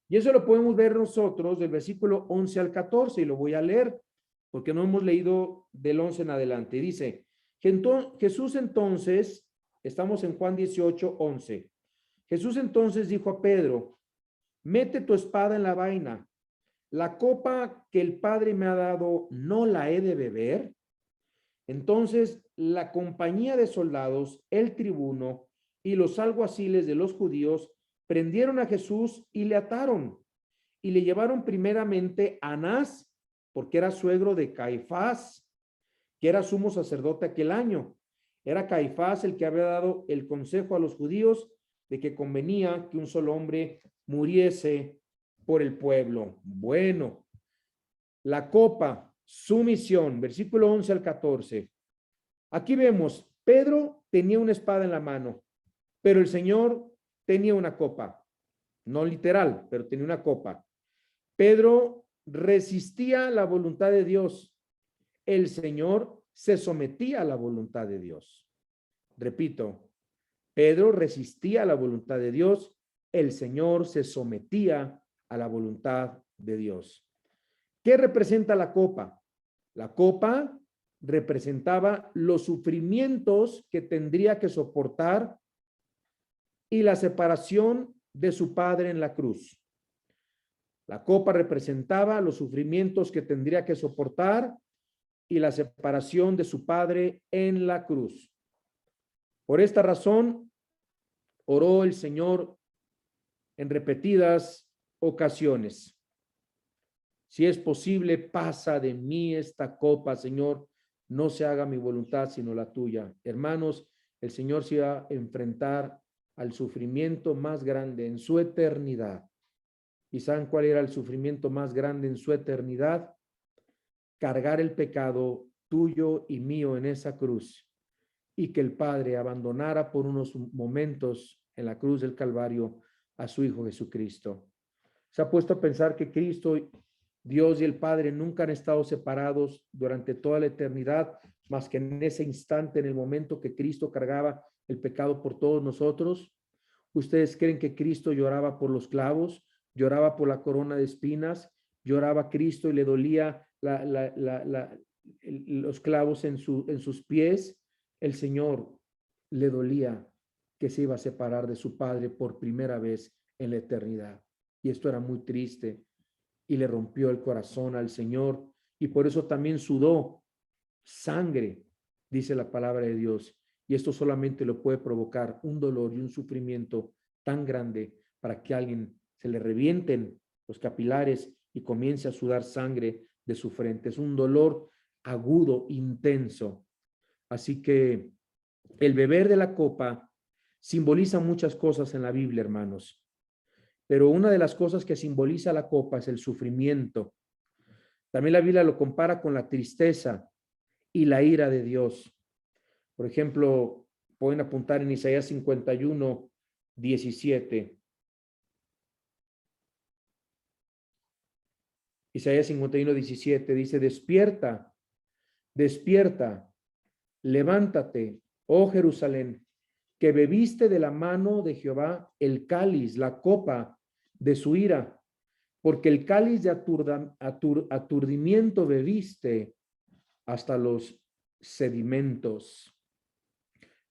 Y eso lo podemos ver nosotros del versículo 11 al 14, y lo voy a leer porque no hemos leído del 11 en adelante. Dice, Jesús entonces, estamos en Juan 18, 11. Jesús entonces dijo a Pedro, mete tu espada en la vaina. La copa que el Padre me ha dado, ¿no la he de beber? Entonces la compañía de soldados, el tribuno y los alguaciles de los judíos prendieron a Jesús y le ataron y le llevaron primeramente a Anás, porque era suegro de Caifás, que era sumo sacerdote aquel año. Era Caifás el que había dado el consejo a los judíos de que convenía que un solo hombre muriese por el pueblo. Bueno, la copa, sumisión, versículo 11 al 14. Aquí vemos, Pedro tenía una espada en la mano, pero el Señor tenía una copa. No literal, pero tenía una copa. Pedro resistía la voluntad de Dios. El Señor se sometía a la voluntad de Dios. Repito, Pedro resistía a la voluntad de Dios. El Señor se sometía a la voluntad de Dios. ¿Qué representa la copa? La copa representaba los sufrimientos que tendría que soportar y la separación de su padre en la cruz. La copa representaba los sufrimientos que tendría que soportar y la separación de su padre en la cruz. Por esta razón, oró el Señor en repetidas ocasiones. Si es posible, pasa de mí esta copa, Señor. No se haga mi voluntad, sino la tuya. Hermanos, el Señor se iba a enfrentar al sufrimiento más grande en su eternidad. ¿Y saben cuál era el sufrimiento más grande en su eternidad? Cargar el pecado tuyo y mío en esa cruz, y que el Padre abandonara por unos momentos en la cruz del Calvario a su Hijo Jesucristo. Se ha puesto a pensar que Cristo, Dios y el Padre nunca han estado separados durante toda la eternidad, más que en ese instante, en el momento que Cristo cargaba el pecado por todos nosotros. ¿Ustedes creen que Cristo lloraba por los clavos, lloraba por la corona de espinas, lloraba a Cristo y le dolía los clavos en sus pies? El Señor le dolía que se iba a separar de su Padre por primera vez en la eternidad. Y esto era muy triste y le rompió el corazón al Señor, y por eso también sudó sangre, dice la palabra de Dios. Y esto solamente lo puede provocar un dolor y un sufrimiento tan grande para que a alguien se le revienten los capilares y comience a sudar sangre de su frente. Es un dolor agudo, intenso. Así que el beber de la copa simboliza muchas cosas en la Biblia, hermanos. Pero una de las cosas que simboliza la copa es el sufrimiento. También la Biblia lo compara con la tristeza y la ira de Dios. Por ejemplo, pueden apuntar en Isaías 51, 17. Isaías 51, 17 dice: despierta, despierta, levántate, oh Jerusalén, que bebiste de la mano de Jehová el cáliz, la copa de su ira, porque el cáliz de aturdimiento bebiste hasta los sedimentos.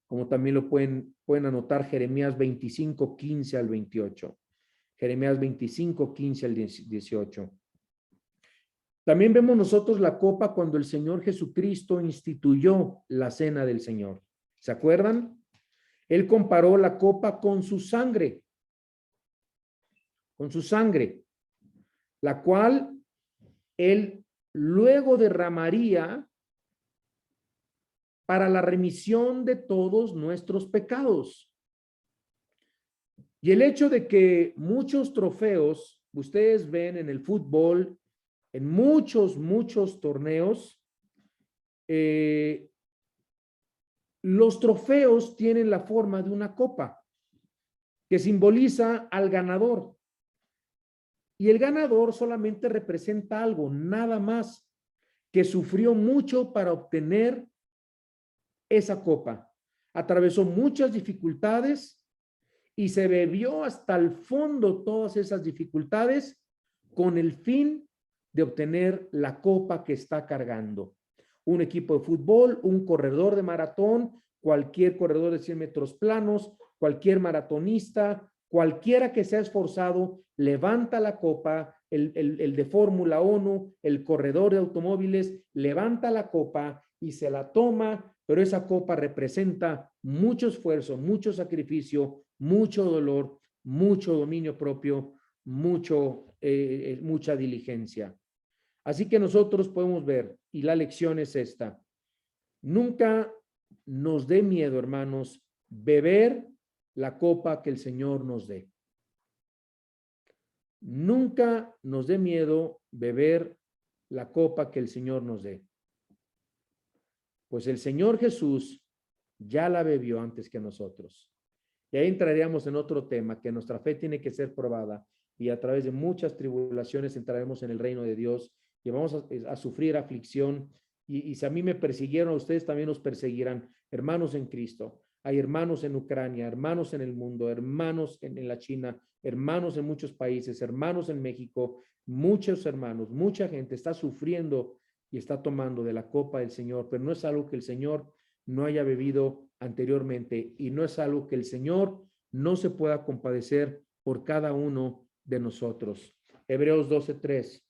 Como también lo pueden anotar Jeremías 25, 15 al 28. Jeremías 25, 15 al 18. También vemos nosotros la copa cuando el Señor Jesucristo instituyó la cena del Señor. ¿Se acuerdan? Él comparó la copa con su sangre, la cual él luego derramaría para la remisión de todos nuestros pecados. Y el hecho de que muchos trofeos, ustedes ven en el fútbol, en muchos torneos, los trofeos tienen la forma de una copa que simboliza al ganador. Y el ganador solamente representa algo, nada más, que sufrió mucho para obtener esa copa. Atravesó muchas dificultades y se bebió hasta el fondo todas esas dificultades con el fin de obtener la copa que está cargando. Un equipo de fútbol, un corredor de maratón, cualquier corredor de 100 metros planos, cualquier maratonista, cualquiera que se ha esforzado, levanta la copa, el de Fórmula 1, el corredor de automóviles, levanta la copa y se la toma, pero esa copa representa mucho esfuerzo, mucho sacrificio, mucho dolor, mucho dominio propio, mucha diligencia. Así que nosotros podemos ver, y la lección es esta: nunca nos dé miedo, hermanos, beber la copa que el Señor nos dé. Nunca nos dé miedo beber la copa que el Señor nos dé. Pues el Señor Jesús ya la bebió antes que nosotros. Y ahí entraríamos en otro tema, que nuestra fe tiene que ser probada y a través de muchas tribulaciones entraremos en el reino de Dios y vamos a sufrir aflicción. Y si a mí me persiguieron, a ustedes también los perseguirán. Hermanos en Cristo, hay hermanos en Ucrania, hermanos en el mundo, hermanos en la China, hermanos en muchos países, hermanos en México, muchos hermanos, mucha gente está sufriendo y está tomando de la copa del Señor, pero no es algo que el Señor no haya bebido anteriormente y no es algo que el Señor no se pueda compadecer por cada uno de nosotros. Hebreos 12:3.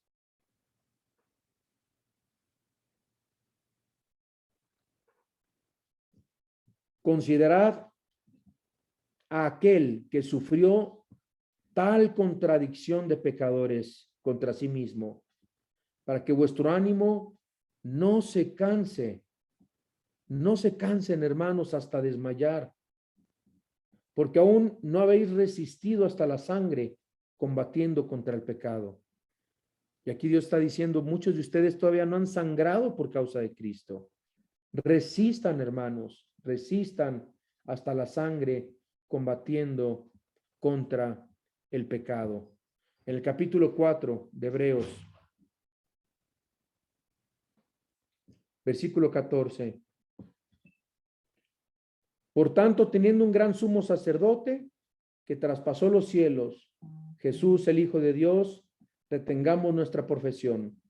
Considerad a aquel que sufrió tal contradicción de pecadores contra sí mismo, para que vuestro ánimo no se canse. No se cansen, hermanos, hasta desmayar, porque aún no habéis resistido hasta la sangre combatiendo contra el pecado. Y aquí Dios está diciendo, muchos de ustedes todavía no han sangrado por causa de Cristo. Resistan, hermanos, resistan hasta la sangre combatiendo contra el pecado. En el capítulo 4 de Hebreos, versículo 14. Por tanto, teniendo un gran sumo sacerdote que traspasó los cielos, Jesús, el Hijo de Dios, retengamos nuestra profesión,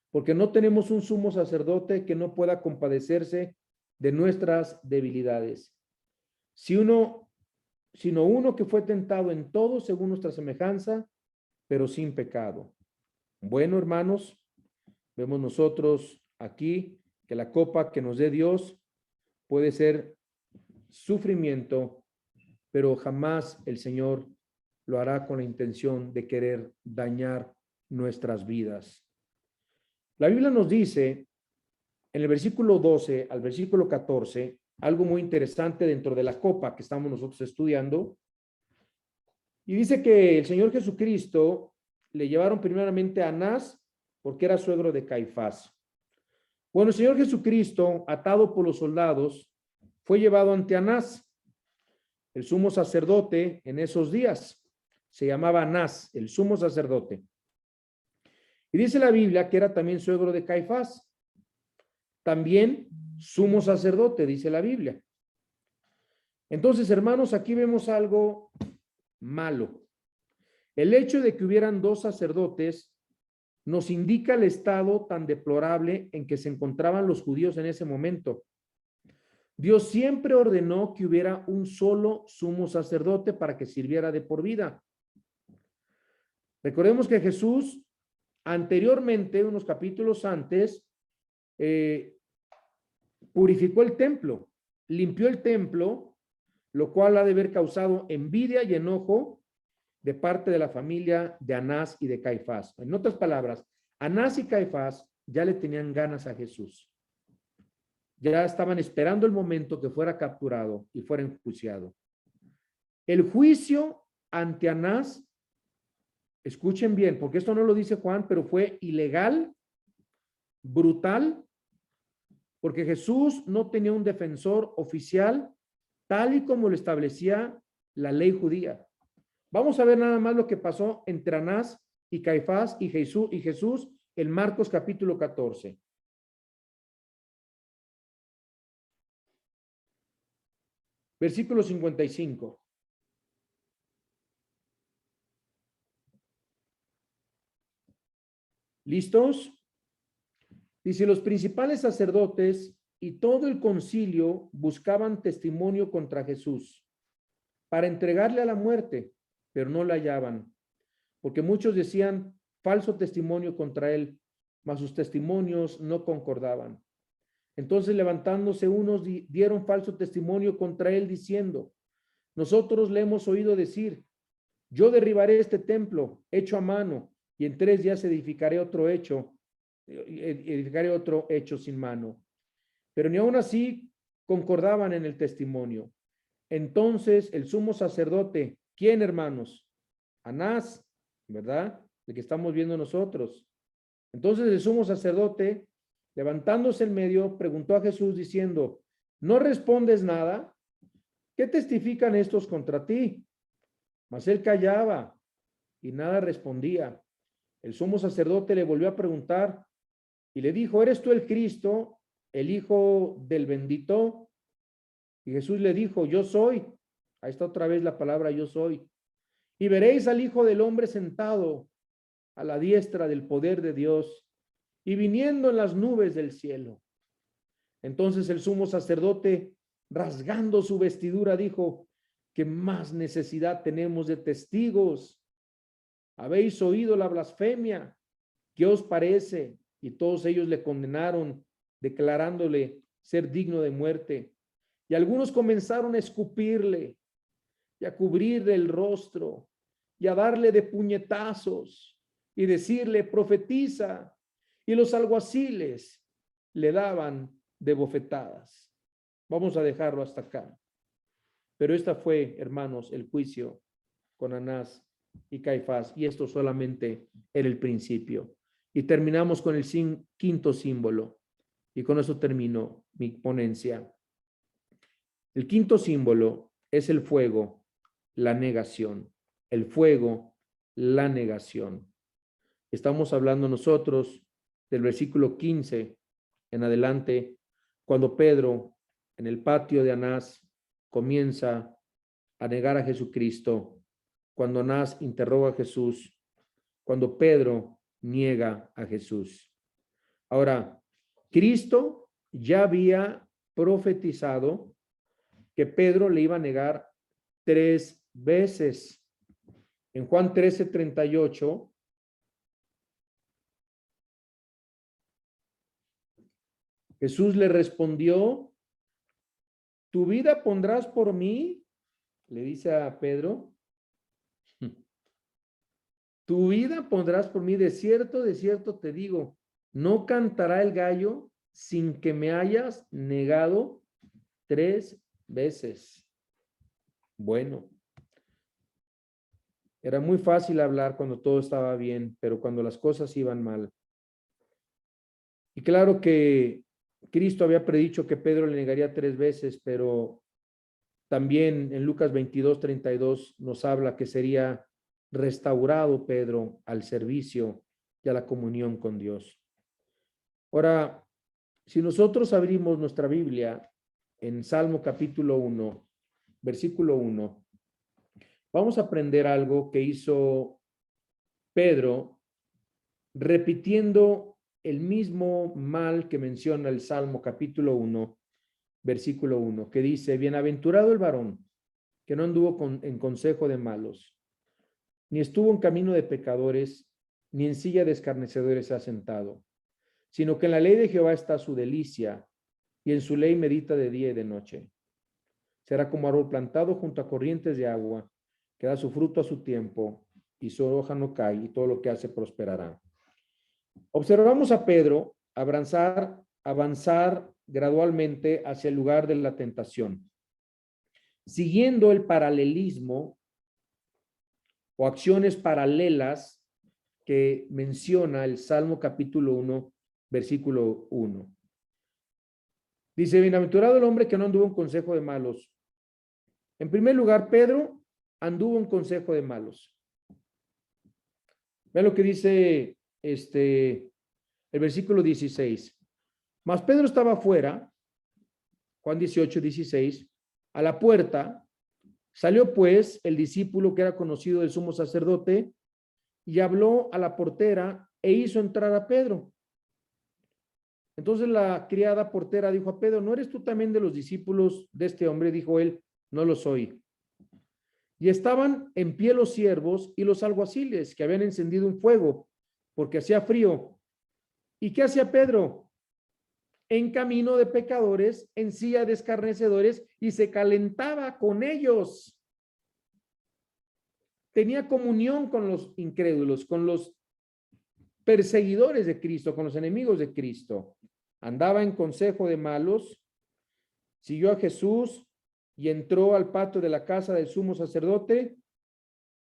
porque no tenemos un sumo sacerdote que no pueda compadecerse de nuestras debilidades, sino uno que fue tentado en todo según nuestra semejanza, pero sin pecado. Bueno, hermanos, vemos nosotros aquí que la copa que nos dé Dios puede ser sufrimiento, pero jamás el Señor lo hará con la intención de querer dañar nuestras vidas. La Biblia nos dice en el versículo 12 al versículo 14 algo muy interesante dentro de la copa que estamos nosotros estudiando. Y dice que el Señor Jesucristo le llevaron primeramente a Anás porque era suegro de Caifás. Bueno, el Señor Jesucristo, atado por los soldados, fue llevado ante Anás, el sumo sacerdote en esos días. Se llamaba Anás, el sumo sacerdote. Y dice la Biblia que era también suegro de Caifás. También sumo sacerdote, dice la Biblia. Entonces, hermanos, aquí vemos algo malo. El hecho de que hubieran dos sacerdotes nos indica el estado tan deplorable en que se encontraban los judíos en ese momento. Dios siempre ordenó que hubiera un solo sumo sacerdote para que sirviera de por vida. Recordemos que Jesús anteriormente, unos capítulos antes, purificó el templo, limpió el templo, lo cual ha de haber causado envidia y enojo de parte de la familia de Anás y de Caifás. En otras palabras, Anás y Caifás ya le tenían ganas a Jesús. Ya estaban esperando el momento que fuera capturado y fuera enjuiciado. El juicio ante Anás, escuchen bien, porque esto no lo dice Juan, pero fue ilegal, brutal, porque Jesús no tenía un defensor oficial tal y como lo establecía la ley judía. Vamos a ver nada más lo que pasó entre Anás y Caifás y Jesús en Marcos capítulo 14. Versículo 55. ¿Listos? Dice, los principales sacerdotes y todo el concilio buscaban testimonio contra Jesús para entregarle a la muerte, pero no la hallaban, porque muchos decían falso testimonio contra él, mas sus testimonios no concordaban. Entonces, levantándose unos, dieron falso testimonio contra él, diciendo, nosotros le hemos oído decir, yo derribaré este templo hecho a mano, y en 3 días edificaré otro hecho sin mano. Pero ni aun así concordaban en el testimonio. Entonces el sumo sacerdote, ¿quién, hermanos? Anás, ¿verdad? El que estamos viendo nosotros. Entonces el sumo sacerdote, levantándose en medio, preguntó a Jesús diciendo, ¿no respondes nada? ¿Qué testifican estos contra ti? Mas él callaba y nada respondía. El sumo sacerdote le volvió a preguntar y le dijo, ¿eres tú el Cristo, el Hijo del bendito? Y Jesús le dijo, yo soy. Ahí está otra vez la palabra yo soy. Y veréis al Hijo del Hombre sentado a la diestra del poder de Dios y viniendo en las nubes del cielo. Entonces el sumo sacerdote, rasgando su vestidura, dijo: ¿qué más necesidad tenemos de testigos? ¿Habéis oído la blasfemia? ¿Qué os parece? Y todos ellos le condenaron, declarándole ser digno de muerte. Y algunos comenzaron a escupirle y a cubrirle el rostro y a darle de puñetazos y decirle: profetiza. Y los alguaciles le daban de bofetadas. Vamos a dejarlo hasta acá. Pero esta fue, hermanos, el juicio con Anás y Caifás, y esto solamente era el principio. Y terminamos con el quinto símbolo, y con eso termino mi ponencia. El quinto símbolo es el fuego, la negación. El fuego, la negación. Estamos hablando nosotros del versículo 15 en adelante, cuando Pedro en el patio de Anás comienza a negar a Jesucristo, cuando Anás interroga a Jesús, cuando Pedro niega a Jesús. Ahora, Cristo ya había profetizado que Pedro le iba a negar 3 veces. En Juan 13:38, Jesús le respondió: ¿tu vida pondrás por mí? Le dice a Pedro: tu vida pondrás por mí. De cierto te digo, no cantará el gallo sin que me hayas negado 3 veces. Bueno, era muy fácil hablar cuando todo estaba bien, pero cuando las cosas iban mal. Y claro que Cristo había predicho que Pedro le negaría 3 veces, pero también en Lucas 22:32 nos habla que sería restaurado Pedro al servicio y a la comunión con Dios. Ahora, si nosotros abrimos nuestra Biblia en Salmo capítulo 1, versículo 1, vamos a aprender algo que hizo Pedro repitiendo el mismo mal que menciona el Salmo capítulo 1, versículo 1, que dice: bienaventurado el varón que no anduvo en consejo de malos, ni estuvo en camino de pecadores, ni en silla de escarnecedores se ha sentado, sino que en la ley de Jehová está su delicia, y en su ley medita de día y de noche. Será como árbol plantado junto a corrientes de agua, que da su fruto a su tiempo, y su hoja no cae, y todo lo que hace prosperará. Observamos a Pedro avanzar gradualmente hacia el lugar de la tentación, siguiendo el paralelismo o acciones paralelas que menciona el Salmo capítulo 1, versículo 1. Dice: bienaventurado el hombre que no anduvo en consejo de malos. En primer lugar, Pedro anduvo en consejo de malos. Vean lo que dice el versículo 16. Mas Pedro estaba afuera, Juan 18:16, a la puerta. Salió pues el discípulo que era conocido del sumo sacerdote y habló a la portera e hizo entrar a Pedro. Entonces la criada portera dijo a Pedro: ¿no eres tú también de los discípulos de este hombre? Dijo él: no lo soy. Y estaban en pie los siervos y los alguaciles que habían encendido un fuego porque hacía frío. ¿Y qué hacía Pedro? En camino de pecadores, en silla de escarnecedores, y se calentaba con ellos. Tenía comunión con los incrédulos, con los perseguidores de Cristo, con los enemigos de Cristo. Andaba en consejo de malos, siguió a Jesús y entró al patio de la casa del sumo sacerdote.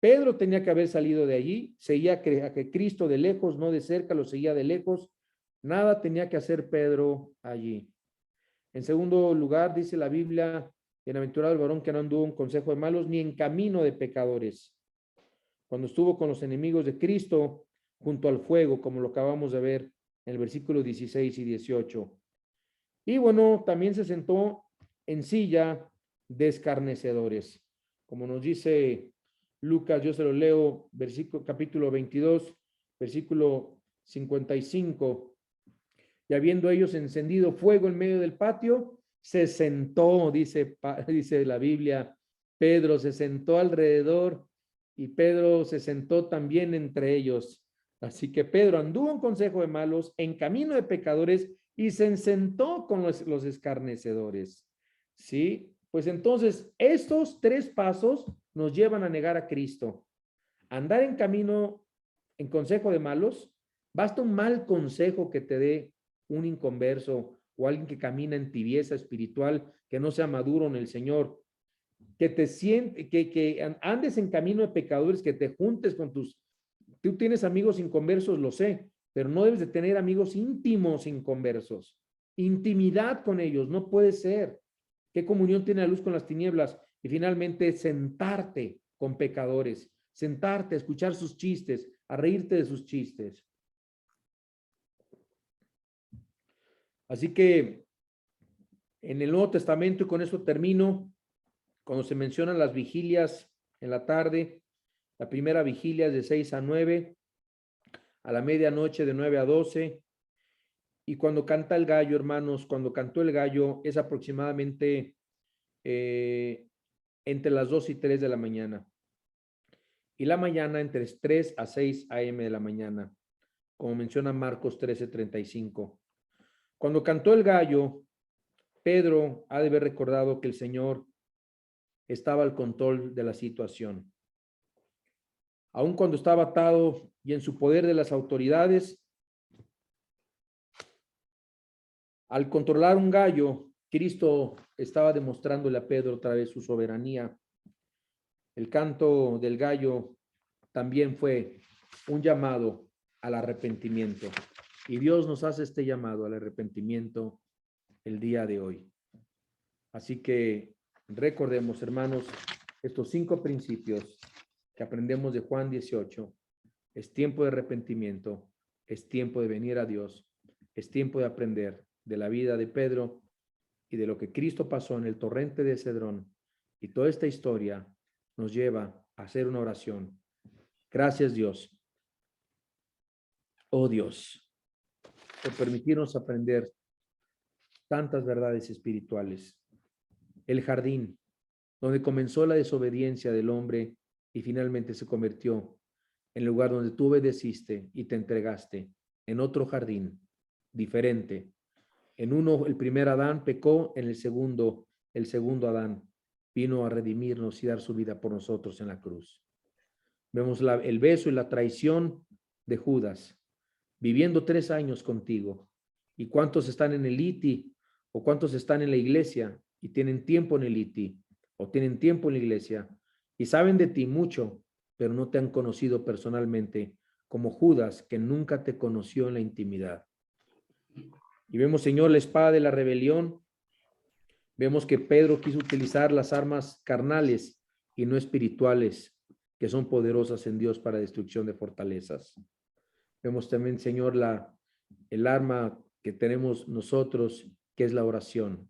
Pedro tenía que haber salido de allí, seguía a que Cristo de lejos, no de cerca, lo seguía de lejos. Nada tenía que hacer Pedro allí. En segundo lugar, dice la Biblia: bienaventurado el varón que no anduvo en consejo de malos, ni en camino de pecadores. Cuando estuvo con los enemigos de Cristo junto al fuego, como lo acabamos de ver en el versículo 16 y 18. Y bueno, también se sentó en silla de escarnecedores. Como nos dice Lucas, yo se lo leo, capítulo 22, versículo 55, y habiendo ellos encendido fuego en medio del patio, se sentó, dice la Biblia, Pedro se sentó alrededor y Pedro se sentó también entre ellos. Así que Pedro anduvo en consejo de malos, en camino de pecadores, y se sentó con los escarnecedores. ¿Sí? Pues entonces, estos tres pasos nos llevan a negar a Cristo. Andar en camino, en consejo de malos, basta un mal consejo que te dé un inconverso o alguien que camina en tibieza espiritual, que no sea maduro en el Señor, que te siente, que andes en camino de pecadores, que te juntes con tú tienes amigos inconversos, lo sé, pero no debes de tener amigos íntimos inconversos. Intimidad con ellos, no puede ser. ¿Qué comunión tiene la luz con las tinieblas? Y finalmente, sentarte con pecadores, sentarte a escuchar sus chistes, a reírte de sus chistes. Así que en el Nuevo Testamento, y con eso termino, cuando se mencionan las vigilias en la tarde, la primera vigilia es de 6 a 9, a la medianoche de 9 a 12, y cuando canta el gallo, hermanos, cuando cantó el gallo es aproximadamente entre las 2 y 3 de la mañana, y la mañana entre 3 a 6 a.m. de la mañana, como menciona Marcos 13:35. Cuando cantó el gallo, Pedro ha de haber recordado que el Señor estaba al control de la situación. Aun cuando estaba atado y en su poder de las autoridades, al controlar un gallo, Cristo estaba demostrándole a Pedro otra vez su soberanía. El canto del gallo también fue un llamado al arrepentimiento. Y Dios nos hace este llamado al arrepentimiento el día de hoy. Así que recordemos, hermanos, estos 5 principios que aprendemos de Juan 18. Es tiempo de arrepentimiento, es tiempo de venir a Dios, es tiempo de aprender de la vida de Pedro y de lo que Cristo pasó en el torrente de Cedrón. Y toda esta historia nos lleva a hacer una oración. Gracias, Dios. Oh Dios, por permitirnos aprender tantas verdades espirituales. El jardín, donde comenzó la desobediencia del hombre y finalmente se convirtió en el lugar donde tú obedeciste y te entregaste, en otro jardín diferente. En uno, el primer Adán pecó, en el segundo Adán vino a redimirnos y dar su vida por nosotros en la cruz. Vemos el beso y la traición de Judas, viviendo 3 años contigo. ¿Y cuántos están en el ITI o cuántos están en la iglesia y tienen tiempo en el ITI o tienen tiempo en la iglesia y saben de ti mucho, pero no te han conocido personalmente, como Judas, que nunca te conoció en la intimidad? Y vemos, Señor, la espada de la rebelión. Vemos que Pedro quiso utilizar las armas carnales y no espirituales, que son poderosas en Dios para destrucción de fortalezas. Vemos también, Señor, el arma que tenemos nosotros, que es la oración.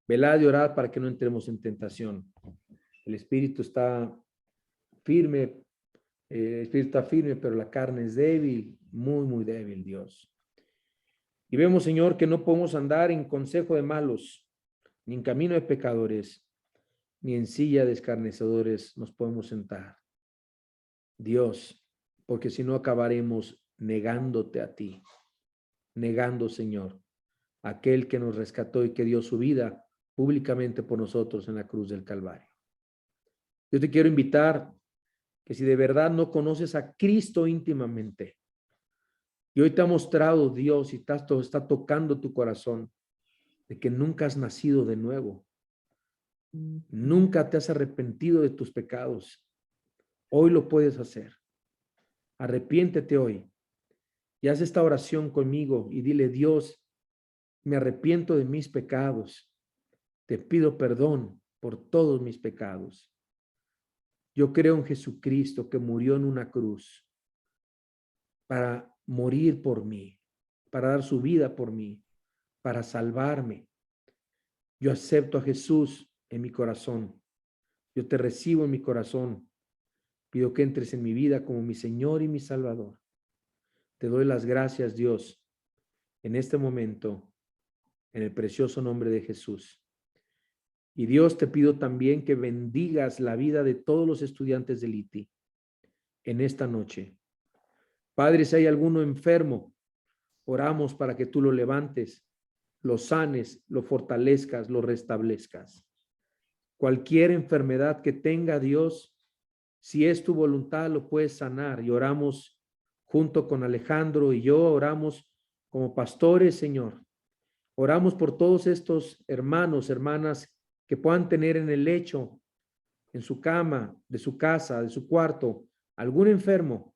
Velad y orad para que no entremos en tentación. El espíritu está firme, pero la carne es débil, muy, muy débil, Dios. Y vemos, Señor, que no podemos andar en consejo de malos, ni en camino de pecadores, ni en silla de escarnecedores nos podemos sentar. Dios, porque si no acabaremos negándote a ti, negando, Señor, a aquel que nos rescató y que dio su vida públicamente por nosotros en la cruz del Calvario. Yo te quiero invitar que si de verdad no conoces a Cristo íntimamente, y hoy te ha mostrado Dios y está tocando tu corazón, de que nunca has nacido de nuevo, nunca te has arrepentido de tus pecados, hoy lo puedes hacer. Arrepiéntete hoy y haz esta oración conmigo y dile: Dios, me arrepiento de mis pecados, te pido perdón por todos mis pecados. Yo creo en Jesucristo, que murió en una cruz para morir por mí, para dar su vida por mí, para salvarme. Yo acepto a Jesús en mi corazón. Yo te recibo en mi corazón. Pido que entres en mi vida como mi Señor y mi Salvador. Te doy las gracias, Dios, en este momento, en el precioso nombre de Jesús. Y Dios, te pido también que bendigas la vida de todos los estudiantes del ITI en esta noche. Padre, si hay alguno enfermo, oramos para que tú lo levantes, lo sanes, lo fortalezcas, lo restablezcas. Cualquier enfermedad que tenga, Dios, si es tu voluntad, lo puedes sanar. Y oramos junto con Alejandro y yo, oramos como pastores, Señor. Oramos por todos estos hermanos, hermanas que puedan tener en el lecho, en su cama, de su casa, de su cuarto, algún enfermo,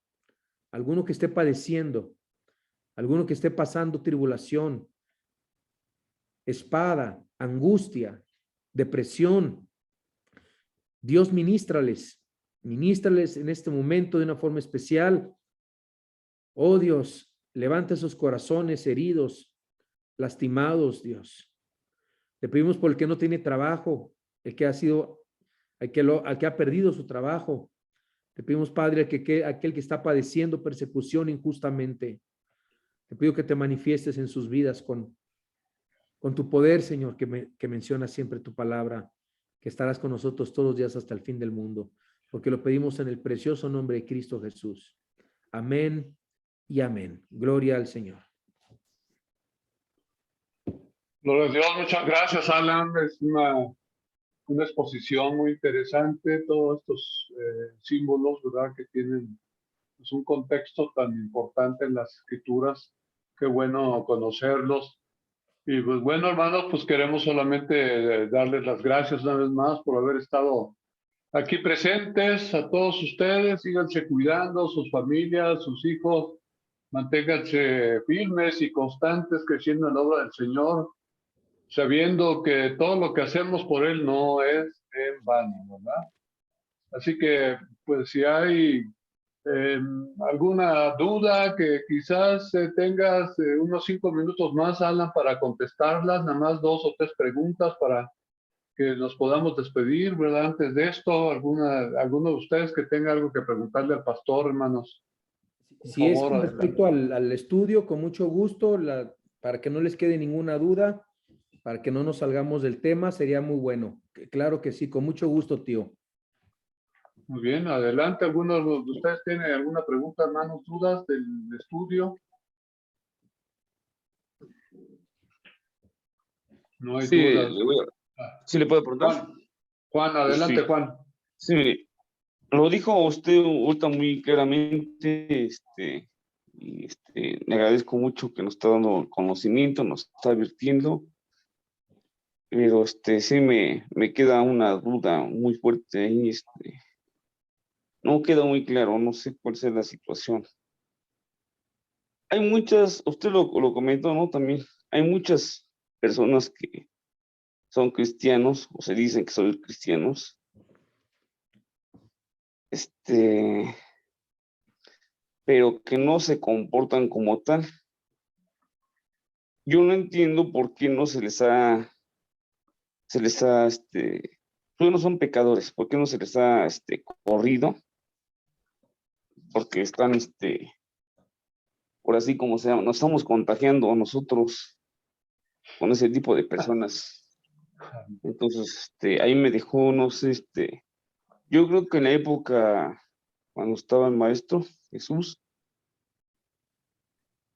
alguno que esté padeciendo, alguno que esté pasando tribulación, espada, angustia, depresión. Dios, ministrales en este momento de una forma especial. Oh Dios, levanta esos corazones heridos, lastimados, Dios. Te pedimos por el que no tiene trabajo, el que ha sido, al que ha perdido su trabajo. Te pedimos, Padre, aquel que está padeciendo persecución injustamente. Te pido que te manifiestes en sus vidas con tu poder, Señor, que menciona siempre tu palabra, que estarás con nosotros todos los días hasta el fin del mundo, porque lo pedimos en el precioso nombre de Cristo Jesús. Amén y amén. Gloria al Señor. Gloria a Dios, muchas gracias, Alan. Es una exposición muy interesante, todos estos símbolos, ¿verdad?, que tienen pues, un contexto tan importante en las escrituras. Qué bueno conocerlos. Y pues bueno, hermanos, pues queremos solamente darles las gracias una vez más por haber estado aquí presentes. A todos ustedes, síganse cuidando, sus familias, sus hijos, manténganse firmes y constantes creciendo en la obra del Señor, sabiendo que todo lo que hacemos por Él no es en vano, ¿verdad? Así que, pues si hay alguna duda que quizás tengas unos 5 minutos más, Alan, para contestarlas, nada más 2 o 3 preguntas para que nos podamos despedir, ¿verdad? Antes de esto, alguno de ustedes que tenga algo que preguntarle al pastor, hermanos. Por Si es favor, con adelante. respecto al estudio, con mucho gusto, para que no les quede ninguna duda, para que no nos salgamos del tema, sería muy bueno. Claro que sí, con mucho gusto, tío. Muy bien, adelante. ¿Alguno de ustedes tiene alguna pregunta, hermanos, dudas del estudio? No hay Sí, dudas. ¿sí le puedo preguntar? Juan, adelante, Sí. Juan. Sí, mire, lo dijo usted ahorita muy claramente, y le agradezco mucho que nos está dando conocimiento, nos está advirtiendo, pero sí me queda una duda muy fuerte ahí, no queda muy claro, no sé cuál sea la situación. Hay muchas, usted lo comentó, ¿no? También hay muchas personas que son cristianos, o se dicen que son cristianos, pero que no se comportan como tal. Yo no entiendo por qué no pues no son pecadores, por qué no se les ha, corrido, porque están, por así como sea, nos estamos contagiando a nosotros con ese tipo de personas. Entonces, ahí me dejó, no sé, yo creo que en la época, cuando estaba el maestro Jesús,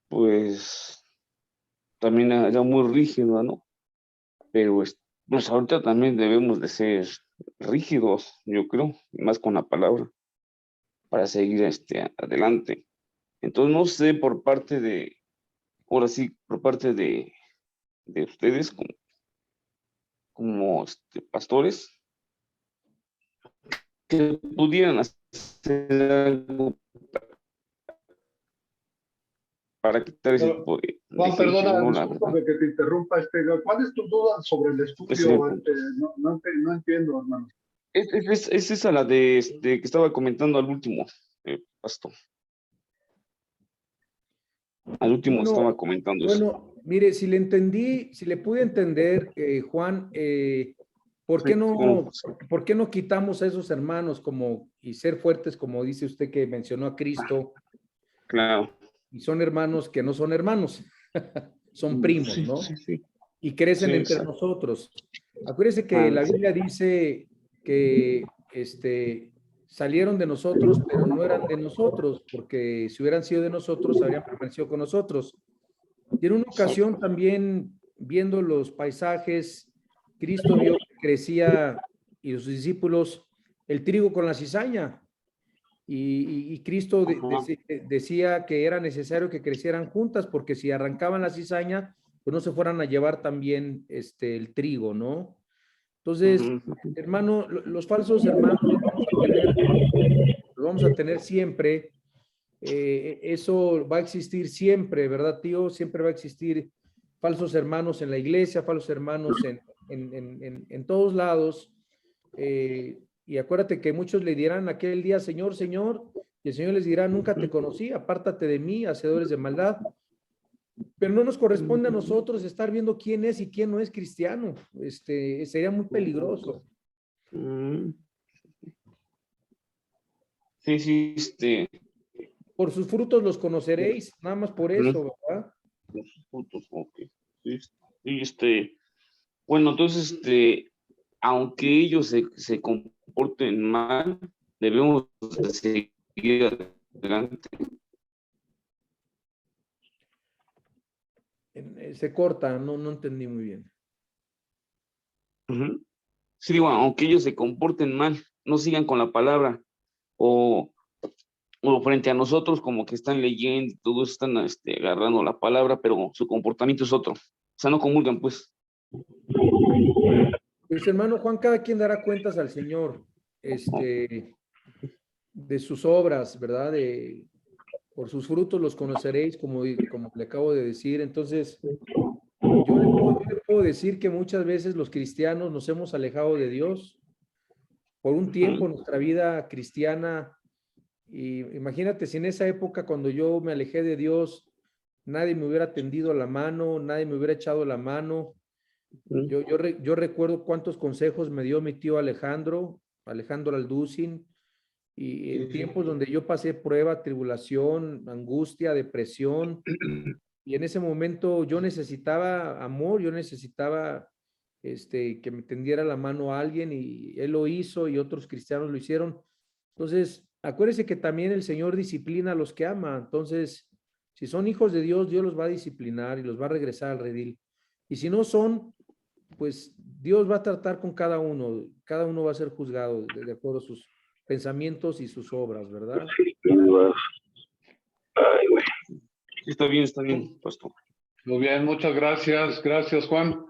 pues también era muy rígido, ¿no? Pero pues ahorita también debemos de ser rígidos, yo creo, más con la palabra, para seguir adelante. Entonces, no sé por parte de, ahora sí, por parte de ustedes como pastores, que pudieran hacer algo para quitar ese tipo de Juan, gente, perdona, ¿no? La verdad. discúlpame que te interrumpa. ¿Cuál es tu duda sobre el Ese estudio? punto. No entiendo, hermano. Es esa la de que estaba comentando al último, pastor. Al último estaba comentando eso. Bueno, mire, si le entendí, si le pude entender, Juan, ¿por qué Sí, no, por qué no quitamos a esos hermanos y ser fuertes, como dice usted que mencionó a Cristo, claro. y son hermanos que no son hermanos? son primos, Sí, ¿no? sí, sí. Y crecen Sí, entre exacto. nosotros. Acuérdense que la Biblia dice que salieron de nosotros, pero no eran de nosotros, porque si hubieran sido de nosotros, habrían permanecido con nosotros. Y en una ocasión también, viendo los paisajes, Cristo vio que crecía, y sus discípulos, el trigo con la cizaña. Y Cristo Ajá. decía que era necesario que crecieran juntas, porque si arrancaban la cizaña, pues no se fueran a llevar también el trigo, ¿no? Entonces, Ujú, ujú. hermano, los falsos hermanos los vamos a tener siempre. Eso va a existir siempre, ¿verdad, tío? Siempre va a existir falsos hermanos en la iglesia, falsos hermanos en todos lados. Y acuérdate que muchos le dirán aquel día, Señor, Señor, y el Señor les dirá, nunca te conocí, apártate de mí, hacedores de maldad. Pero no nos corresponde a nosotros estar viendo quién es y quién no es cristiano. Sería muy peligroso. Mm. Sí, sí, Por sus frutos los conoceréis, nada más por eso, ¿verdad? los frutos, ok. Sí, y bueno, entonces, aunque ellos se comporten mal, debemos de seguir adelante. Se corta, no entendí muy bien. Ujú. Sí, digo, aunque ellos se comporten mal, no sigan con la palabra, o frente a nosotros como que están leyendo, todos están agarrando la palabra, pero su comportamiento es otro. O sea, no comulgan, pues. Pues hermano Juan, cada quien dará cuentas al Señor, de sus obras, ¿verdad? Por sus frutos los conoceréis, como le acabo de decir. Entonces, yo le puedo decir que muchas veces los cristianos nos hemos alejado de Dios por un tiempo en nuestra vida cristiana. Y imagínate si en esa época, cuando yo me alejé de Dios, nadie me hubiera tendido la mano, nadie me hubiera echado la mano. Yo recuerdo cuántos consejos me dio mi tío Alejandro Alducin, y en tiempos donde yo pasé prueba, tribulación, angustia, depresión, y en ese momento yo necesitaba amor, yo necesitaba que me tendiera la mano a alguien, y él lo hizo y otros cristianos lo hicieron. Entonces, acuérdese que también el Señor disciplina a los que ama. Entonces, si son hijos de Dios, Dios los va a disciplinar y los va a regresar al redil. Y si no son, pues Dios va a tratar con cada uno va a ser juzgado de acuerdo a sus pensamientos y sus obras, ¿verdad? Sí, está bien, pastor. Muy bien, muchas gracias. Gracias, Juan.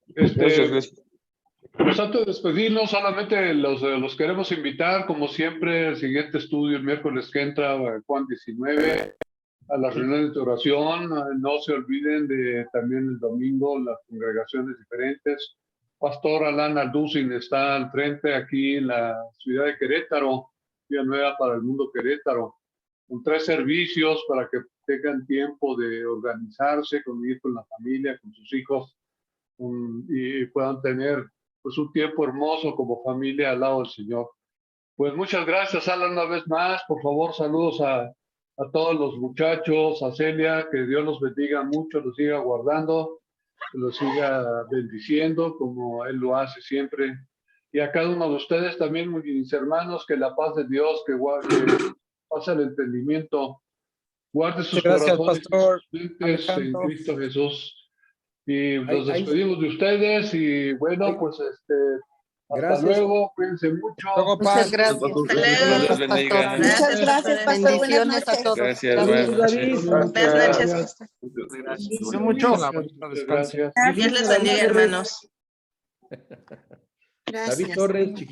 Gracias. Pues antes de despedirnos, solamente los queremos invitar, como siempre, al siguiente estudio el miércoles que entra, Juan 19, a las reuniones de oración. No se olviden de también el domingo las congregaciones diferentes. Pastor Alan Alducin está al frente aquí en la ciudad de Querétaro, Vía Nueva para el Mundo Querétaro, con 3 servicios para que tengan tiempo de organizarse, convivir con la familia, con sus hijos, y puedan tener pues un tiempo hermoso como familia al lado del Señor. Pues muchas gracias, Alan, una vez más. Por favor, saludos a todos los muchachos, a Celia, que Dios los bendiga mucho, los siga guardando, que los siga bendiciendo como Él lo hace siempre. Y a cada uno de ustedes también, mis hermanos, que la paz de Dios, que pasa el entendimiento, guarde sus Gracias, corazones pastor en Alejandro. Cristo Jesús. Y nos Ahí- despedimos de ustedes y bueno, ahí- pues hasta Gracias. luego, cuídense mucho. Luego, Muchas paz. gracias. Hasta Buenas luego. noches, pastor. Muchas gracias, pastor. Buenas Bendiciones a noches. todos. Gracias, Saludos, David. Buenas noches. Cuídense mucho. Gracias. Dios les bendiga, hermanos. David Gracias. Torres, chiquilín.